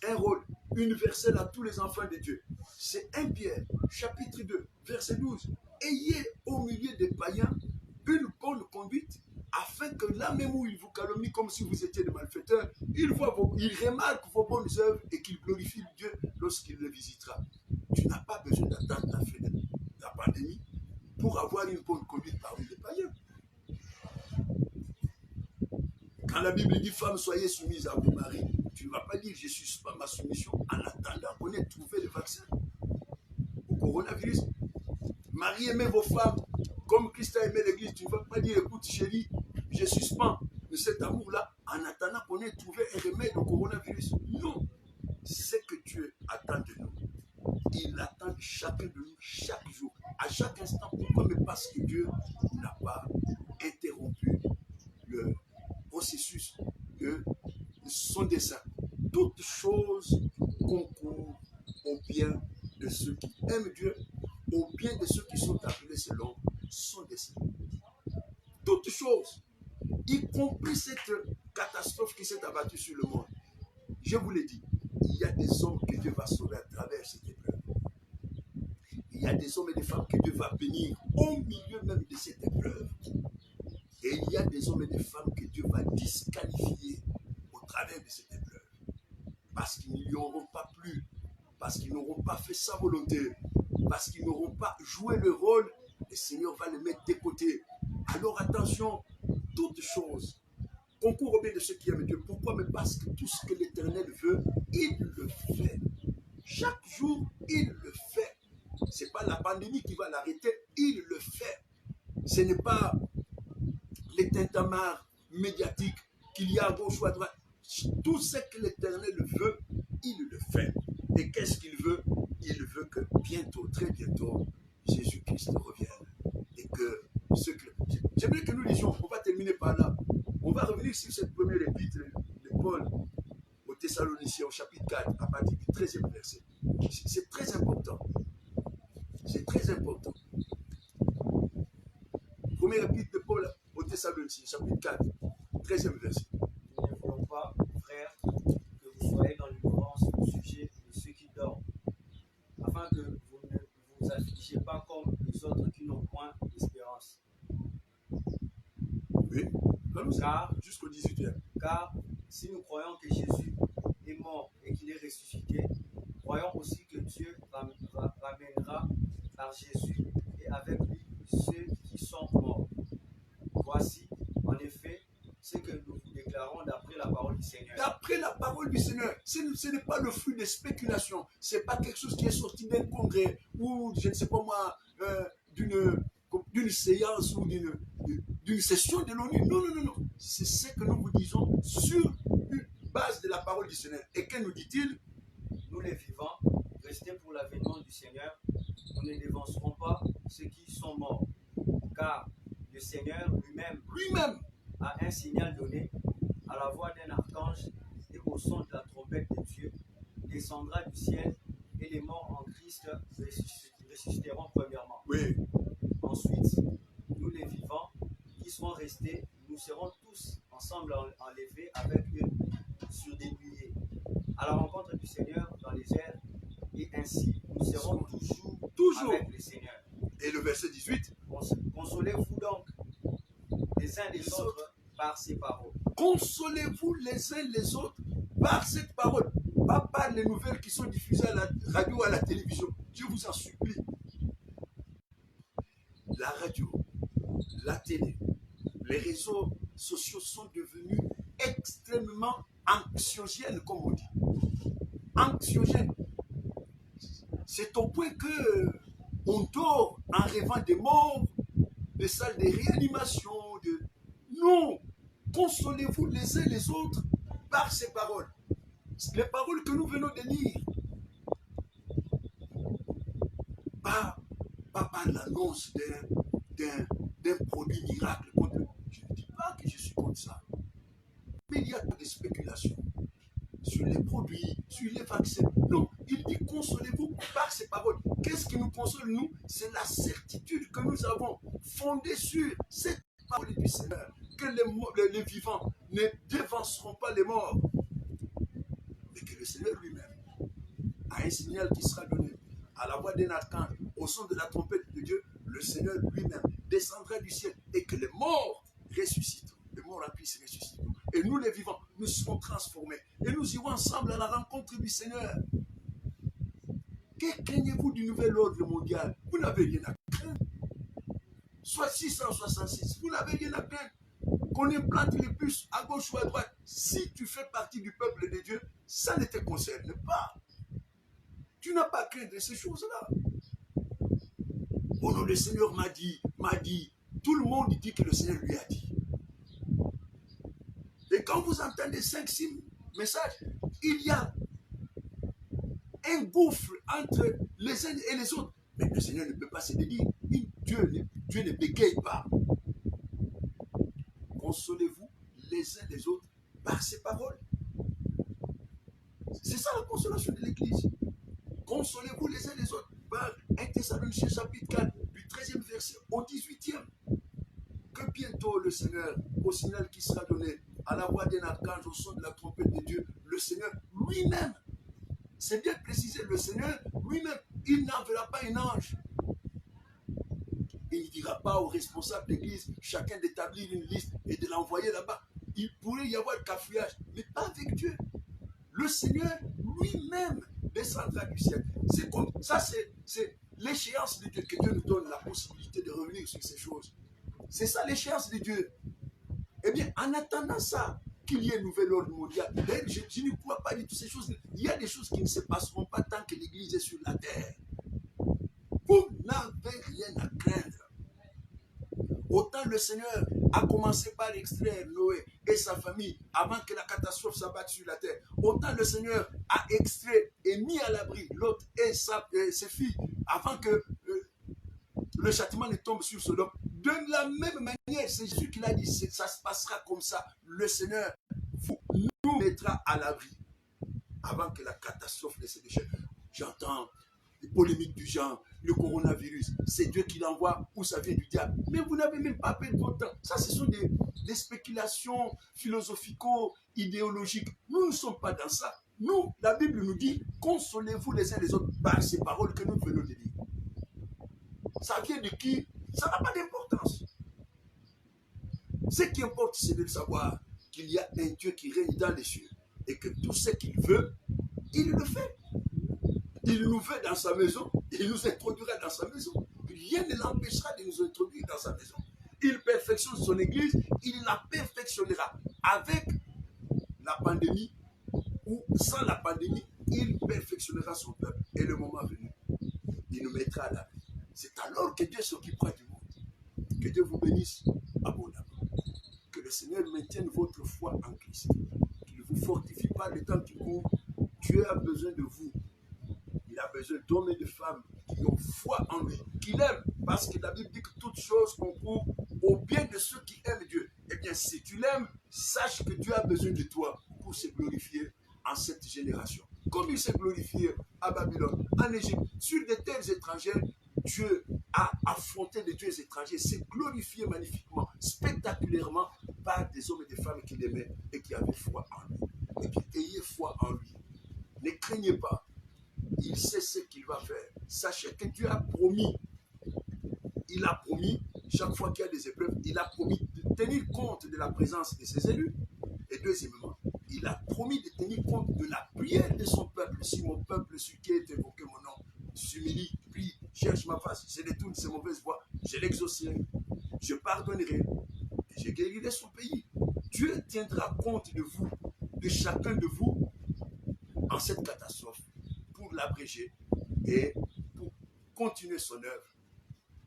un rôle universel à tous les enfants de Dieu. C'est 1 Pierre, chapitre 2, verset 12. Ayez au milieu des païens une bonne conduite, afin que là même où ils vous calomnient comme si vous étiez des malfaiteurs, ils remarquent vos bonnes œuvres et qu'ils glorifient Dieu lorsqu'il les visitera. Tu n'as pas besoin d'attendre la fin de la pandémie pour avoir une bonne conduite parmi les païens. Quand la Bible dit « Femmes, soyez soumises à vos maris », tu ne vas pas dire « Je suspends ma soumission en attendant qu'on ait trouvé le vaccin au coronavirus ». Marie, aimez vos femmes comme Christ a aimé l'Église. Tu ne vas pas dire « Écoute chérie, je suspends de cet amour-là en attendant qu'on ait trouvé un remède au coronavirus ». Non, c'est que Dieu attend de nous. Il attend de chacun de nous chaque jour, à chaque instant. Pourquoi? Mais parce que Dieu n'a pas interrompu le processus de son dessein. Toutes choses concourent au bien de ceux qui aiment Dieu, au bien de ceux qui sont appelés selon son dessein. Toutes choses, y compris cette catastrophe qui s'est abattue sur le monde. Je vous l'ai dit, il y a des hommes que Dieu va sauver à travers cette épreuve. Il y a des hommes et des femmes que Dieu va bénir au milieu même de cette épreuve. Et il y a des hommes et des femmes que Dieu va disqualifier au travers de cette épreuve. Parce qu'ils n'y auront pas plu, parce qu'ils n'auront pas fait sa volonté, parce qu'ils n'auront pas joué le rôle, le Seigneur va les mettre de côté. Alors attention, toutes choses concourent au bien de ceux qui aiment Dieu. Pourquoi? Mais parce que tout ce que l'Éternel veut, il le fait. Chaque jour, il le fait. Ce n'est pas la pandémie qui va l'arrêter, il le fait. Ce n'est pas les tintamarres médiatiques qu'il y a à gauche ou à droite. Tout ce que l'Éternel veut, il le fait. Et qu'est-ce qu'il veut? Il veut que bientôt, très bientôt, Jésus-Christ revienne. Et que j'aimerais que nous lisions, on va terminer par là. On va revenir sur cette première épître de Paul aux Thessaloniciens, au chapitre 4, à partir du 13e verset. C'est très important. C'est très important. Première épître de Paul aux Thessaloniciens, chapitre 4, 13e verset. Nous ne voulons pas, frères, que vous soyez dans l'ignorance au sujet de ceux qui dorment, afin que vous ne vous affligez pas comme les autres qui n'ont point d'espérance. Oui, jusqu'au 18e. Car si nous croyons que Jésus est mort et qu'il est ressuscité, croyons aussi que Dieu ramènera par Jésus et avec lui ceux qui sont morts. Voici, en effet, ce que nous vous déclarons d'après la parole du Seigneur. D'après la parole du Seigneur, ce n'est pas le fruit des spéculations, ce n'est pas quelque chose qui est sorti d'un congrès ou, je ne sais pas moi, d'une séance ou d'une session de l'ONU. Non, non, non, non. C'est ce que nous vous disons sur une base de la parole du Seigneur. Et que nous dit-il? Nous les vivants, restés pour l'avènement du Seigneur, nous ne dévancerons pas ceux qui sont morts, car le Seigneur lui-même a un signal donné à la voix d'un archange et au son de la trompette de Dieu, descendra du ciel et les morts en Christ ressusciteront premièrement. Oui. Ensuite, nous les vivants qui serons restés, nous serons tous ensemble enlevés avec eux sur des nuées à la rencontre du Seigneur dans les airs, et ainsi nous serons toujours avec le Seigneur. Et le verset 18. Consolez-vous donc les uns les autres par ces paroles. Consolez-vous les uns les autres par cette parole. Pas par les nouvelles qui sont diffusées à la radio, à la télévision. Je vous en supplie. La radio, la télé, les réseaux sociaux sont devenus extrêmement anxiogènes, comme on dit. Anxiogènes. C'est au point que on dort en rêvant des morts, des salles de réanimation. Non, consolez-vous les uns les autres par ces paroles. Les paroles que nous venons de lire. Pas par l'annonce d'un produit miracle. Je ne dis pas que je suis contre ça. Mais il y a des spéculations sur les produits, sur les vaccins. Non, il dit consolez-vous par ces paroles. Qu'est-ce qui nous console, nous? C'est la certitude que nous avons fondée sur cette parole du Seigneur, que les vivants ne dévanceront pas les morts, mais que le Seigneur lui-même a un signal qui sera donné à la voix d'un archange, au son de la trompette de Dieu. Le Seigneur lui-même descendra du ciel et que les morts ressusciteront. Les morts en Christ ressusciteront. Et nous, les vivants, nous serons transformés. Et nous irons ensemble à la rencontre du Seigneur. Que craignez-vous du nouvel ordre mondial? Vous n'avez rien à craindre. Soit 666, vous n'avez rien à craindre. Qu'on implante les puces à gauche ou à droite. Si tu fais partie du peuple de Dieu, ça ne te concerne pas. Tu n'as pas à craindre ces choses-là. Oh non, le Seigneur m'a dit. Tout le monde dit que le Seigneur lui a dit. Et quand vous entendez 5-6 messages, il y a un gouffre entre les uns et les autres. Mais le Seigneur ne peut pas se dédier. Dieu ne bégaye pas. Consolez-vous les uns les autres par ces paroles. C'est ça la consolation de l'Église. Consolez-vous les uns les autres par 1 Thessaloniciens chapitre 4, du 13e verset au 18e. Que bientôt le Seigneur, au signal qui sera donné, à la voix d'un archange, au son de la trompette de Dieu, le Seigneur lui-même, c'est bien précisé, le Seigneur lui-même, il n'enverra pas un ange. Il ne dira pas aux responsables d'église, chacun d'établir une liste et de l'envoyer là-bas. Il pourrait y avoir cafouillage, mais pas avec Dieu. Le Seigneur lui-même descendra du ciel. C'est comme ça, c'est l'échéance de Dieu, que Dieu nous donne la possibilité de revenir sur ces choses. C'est ça l'échéance de Dieu. Eh bien, en attendant ça, qu'il y ait un nouvel ordre mondial, je ne crois pas de toutes ces choses. Il y a des choses qui ne se passeront pas tant que l'Église est sur la terre. Vous n'avez rien à craindre. Autant le Seigneur a commencé par extraire Noé et sa famille avant que la catastrophe s'abatte sur la terre. Autant le Seigneur a extrait et mis à l'abri Lot et ses filles avant que le châtiment ne tombe sur Sodome. De la même manière, c'est Jésus qui l'a dit, ça se passera comme ça. Le Seigneur nous mettra à l'abri avant que la catastrophe ne se déchaîne. J'entends des polémiques du genre, le coronavirus, c'est Dieu qui l'envoie ou ça vient du diable. Mais vous n'avez même pas perdu votre temps. Ça, ce sont des spéculations philosophico-idéologiques. Nous ne sommes pas dans ça. Nous, la Bible nous dit, consolez-vous les uns les autres par ces paroles que nous venons de dire. Ça vient de qui? Ça n'a pas d'importance. Ce qui importe, c'est de savoir qu'il y a un Dieu qui règne dans les cieux et que tout ce qu'il veut, il le fait. Il nous veut dans sa maison, il nous introduira dans sa maison. Rien ne l'empêchera de nous introduire dans sa maison. Il perfectionne son église, il la perfectionnera avec la pandémie ou sans la pandémie, il perfectionnera son peuple. Et le moment venu, il nous mettra à l'abri. C'est alors que Dieu s'occupera du monde. Que Dieu vous bénisse abondamment. Que le Seigneur maintienne votre foi en Christ. Qu'il ne vous fortifie pas le temps qui court. Dieu a besoin de vous. Il a besoin d'hommes et de femmes qui ont foi en lui, qui l'aiment. Parce que la Bible dit que toutes choses concourent au bien de ceux qui aiment Dieu. Eh bien, si tu l'aimes, sache que Dieu a besoin de toi pour se glorifier en cette génération. Comme il s'est glorifié à Babylone, en Égypte, sur des terres étrangères, Dieu a affronté des dieux étrangers, s'est glorifié magnifiquement, spectaculairement par des hommes et des femmes qui l'aimaient et qui avaient foi en lui. Et puis, ayez foi en lui. Ne craignez pas. Il sait ce qu'il va faire. Sachez que Dieu a promis. Il a promis, chaque fois qu'il y a des épreuves, il a promis de tenir compte de la présence de ses élus. Et deuxièmement, il a promis de tenir compte de la prière de son peuple. Si mon peuple, sur qui est évoqué mon nom, s'humilie, prie, cherche ma face, je détourne ses mauvaises voies, je l'exaucerai, je pardonnerai et je guérirai son pays. Dieu tiendra compte de vous, de chacun de vous, en cette catastrophe, pour l'abréger et pour continuer son œuvre.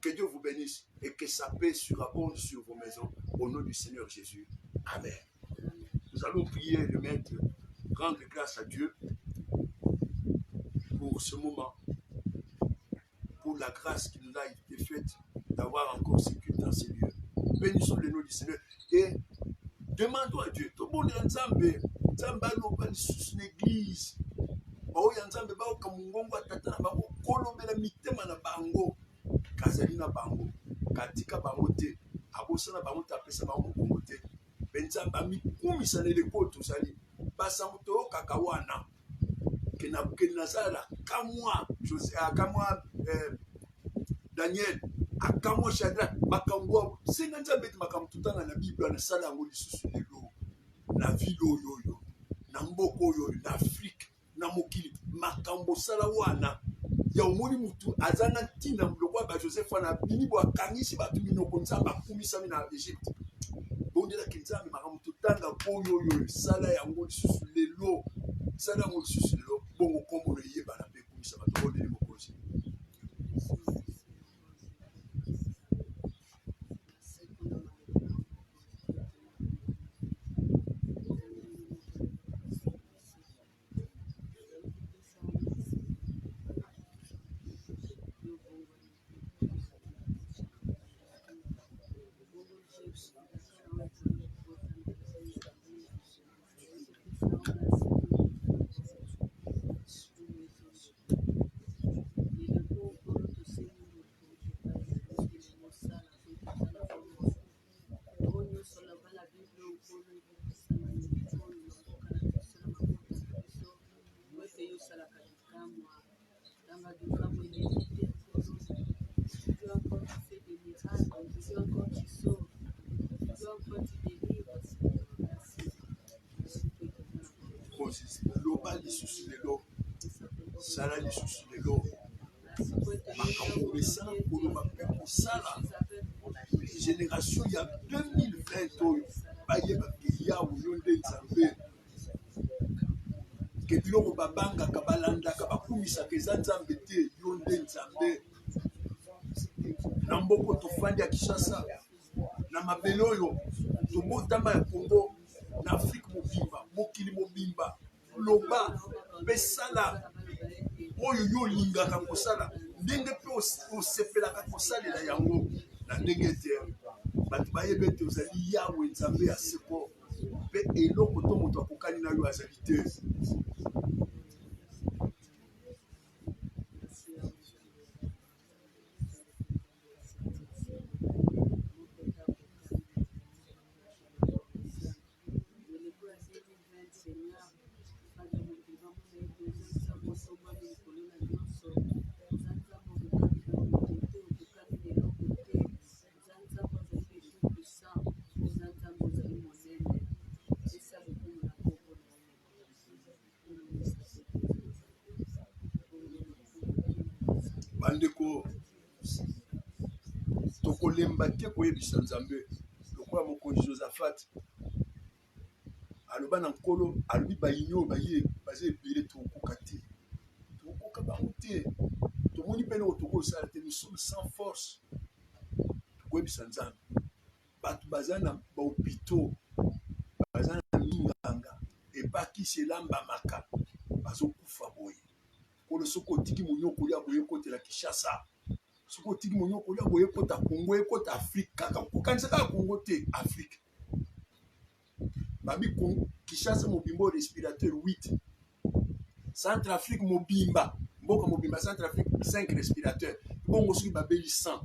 Que Dieu vous bénisse et que sa paix surabonde sur vos maisons. Au nom du Seigneur Jésus. Amen. Nous allons prier le maître, rendre grâce à Dieu pour ce moment, pour la grâce qui nous a été faite d'avoir encore ce culte dans ces lieux. Bénissons le nom du Seigneur et demandons à Dieu. Tout le monde est ensemble. Nzamba loba lisusu l'église. Baoya nzambe baoka mungongo atata na bango kolobela mitema na bango. Kazali na bango. Katika bango te. Abosana bango te apesa bango mungongo te. Benzamba mikumisa na lepoto sali. Basango to kakawana. Kena sala kamwa José kamwa Daniel akamwa Shadrach makambo singa nzambe makamtutanga na Bible na sala yango lisusu lelo na vilo yoyo na mboko yoyo na Afrique na mokili makambo sala wana ya omoni mutu azana ntina lokwa ba Joseph na binibo akangisi batu minoko nzamba kumisa na Egypte bondela kinzambe makamtutanga boyo yoyo sala yango lisusu lelo sala yango lisusu lelo bongo kombo le yeba na pe kumisa batu bondeli mokozi. Sala lisusu lelo makambo besala koloba mpe kosala génération ya 2020 oyo bayeba ke yawe yo nde nzambe ke biloko babangaka balandaka bakumisaka eza nzambe te yo nde nzambe na mboko tofandi ya Kinshasa na mabele oyo tobotama ya Kongo na Afrique mobimba mokili mobimba loba besala oyo yo lingaka kosala ndenge mpe osepelaka kosalela yango na ndenge te bato bayeba ete ozali yawe nzambe ya seko mpe eloko to moto akokani na yo azali te. Bandeko tokolemba te koyebisa nzambe lokola mokonzi Josaphat aloba na nkolo alobi bayinyo baza ebele tokoka te tokoka bango te tomoni pene oyo tokosala te nous sommes sans force tokoyebisa nzambe bato baza na bahopito baza na minganga ebakisi elambamaka bazokufa boye kolo soko otiki monyoko ya boye kotela Kinshasa soko otiki monyoko ya boye kota Congo ekota Afrique kaka kokanisa kaka Congo te Afrique babi Kinshasa mobimba respirateur 8 Centrafrique mobimba mboka mobimba Centrafrique 5 respirateurs bongo soki babeli 100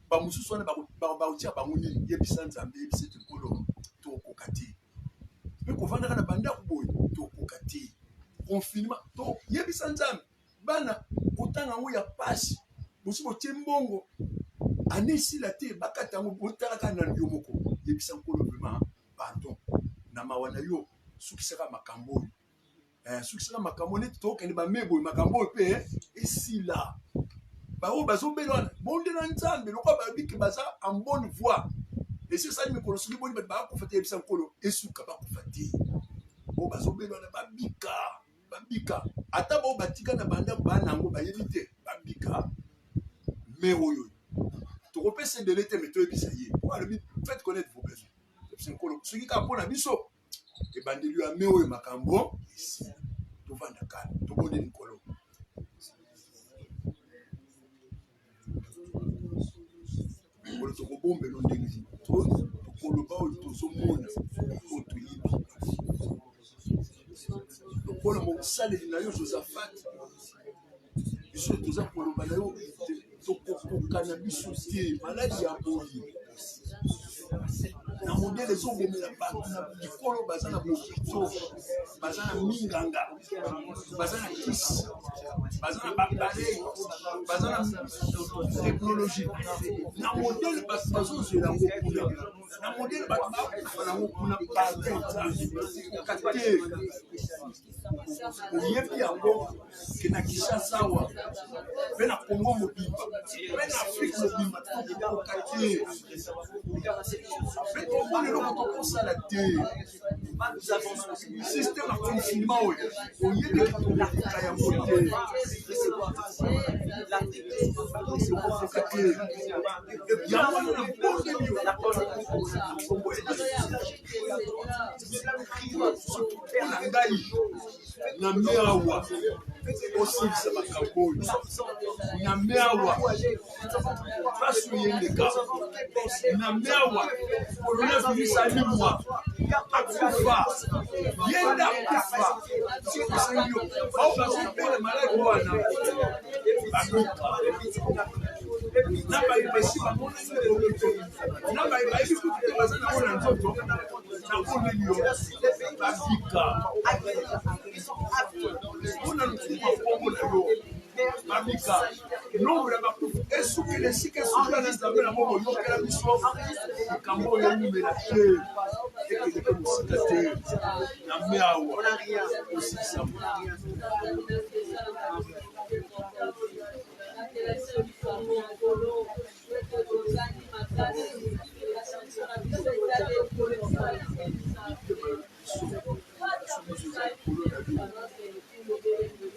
bamususu wana baotia bango nini yebisa nzambe yebisa tekolo tokoka te mpe kovandaka na bandako boye tokoka te confinement to yebisa nzambe bana kotanga yango ya pasi bosi botie mbongo anesila te bakata yango botalaka na yo moko yebisa nkolo vraiment pardon na mawa na yo sukisaka makambo oyo sukisaka makambo neti tokende bameboye makambo oyo mpe esila baoyo bazobela wana bondela nzambe lokwa babiki baza en bonne voie esi esali mikolo soki boni bato bakufa te yebisa nkolo esuka bakufa te oyo bazobela wana babika ata bao batika na bandako bana yango bayebi te babika me oyo tokopesa ebele te me toyebisa ye po alobi faites connaître vos besoins yebisa nkolo soki kaka mpo na biso ebandeli ya me oyo makambo esi tovanda kala tobonde likolo olo tokobombela ndenge tokoloba oyo tozomona oyo toyibi lokola mosaleli na yo Josaphat biso toza koloba na yo tokokokana biso te maladi ya boyi na modele ezobomela bato na likolo baza na bopito baza na minganga baza na kisi baza na baparei baza na teknologie na modele bato bazozela yango kuna na modele bato bakufa nango kuna parenta te oyebi yango ke na Kinshasa awa mpe na Congo mobimba mpe na Afrique mobimba tokokoka te on est là pour kosala te système ya confinement oyo oyebi kokoka yango te okokoka te yango wana na bondeli na ngai na me awa osilisa makambo oyo na me awa pasi oyendeka na me awa coronavirus alimwa akufa yenda akufa osengi bao bazopele maladi wana bamika na bayebasi bamonani na bayebi kutu te baza nango na nzoto nakoneli yo babika mpona lukuma kongo na yo babika nombre ya bakufu esukeli esika esukela na nzambe na moko yokela biso likambo oyo emimela te ekeleke mosika te na me awa osikisama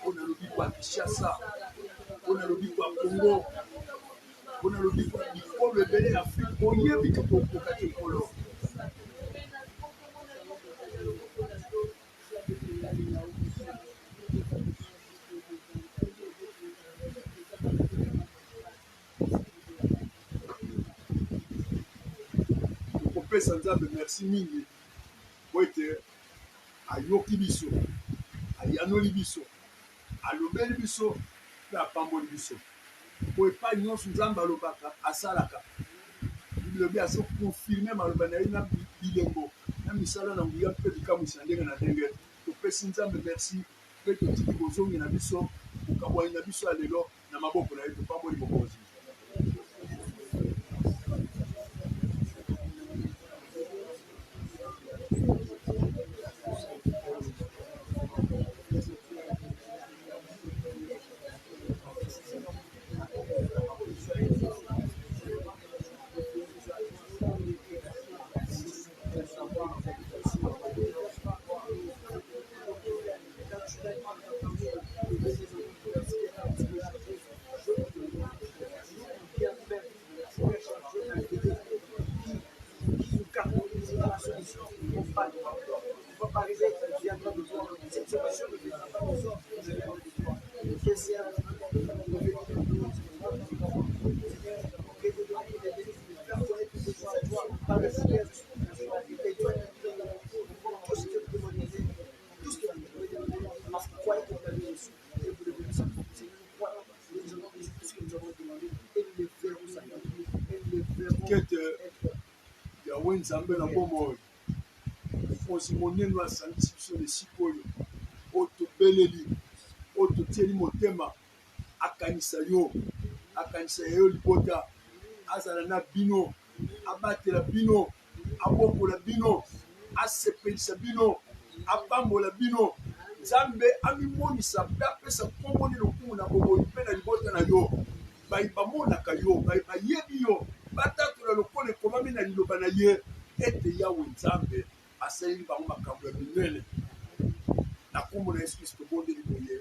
on a le bico à Kinshasa, on a le bico à Congo, on a le bico à Bikolo, Belé, Afrique, on y est bico pour Kokakolo. Sanzambe merci mingi po ete ayoki biso ayanoli biso alobeli biso mpe apamboli biso po epai nyonso nzambe alobaka asalaka bilobi azokonfirme maloba na ye na bilembo na misala na nguya mpe likamwisa ndenge na ndenge topesi nzambe merci mpe totiki bozongi na biso kokabwani na biso ya lelo na maboko na ye topamboli mokonzi. Nzambe na bomoi oyo mokonzi monene asangisi biso na esika oyo oyo tobeleli oyo totieli motema akanisa yo libota azala na bino abatela bino abokola bino asepelisa bino apambola bino nzambe amimonisa mpe apesa nkomboni lokumu na bomoi mpe na libota na yo bamonaka yo bayebi yo batatola lokola ekomami na liloba na ye ete yawe nzambe asaleli bango makambo ya minene na kombo na Yesu Kristo tobondeli boye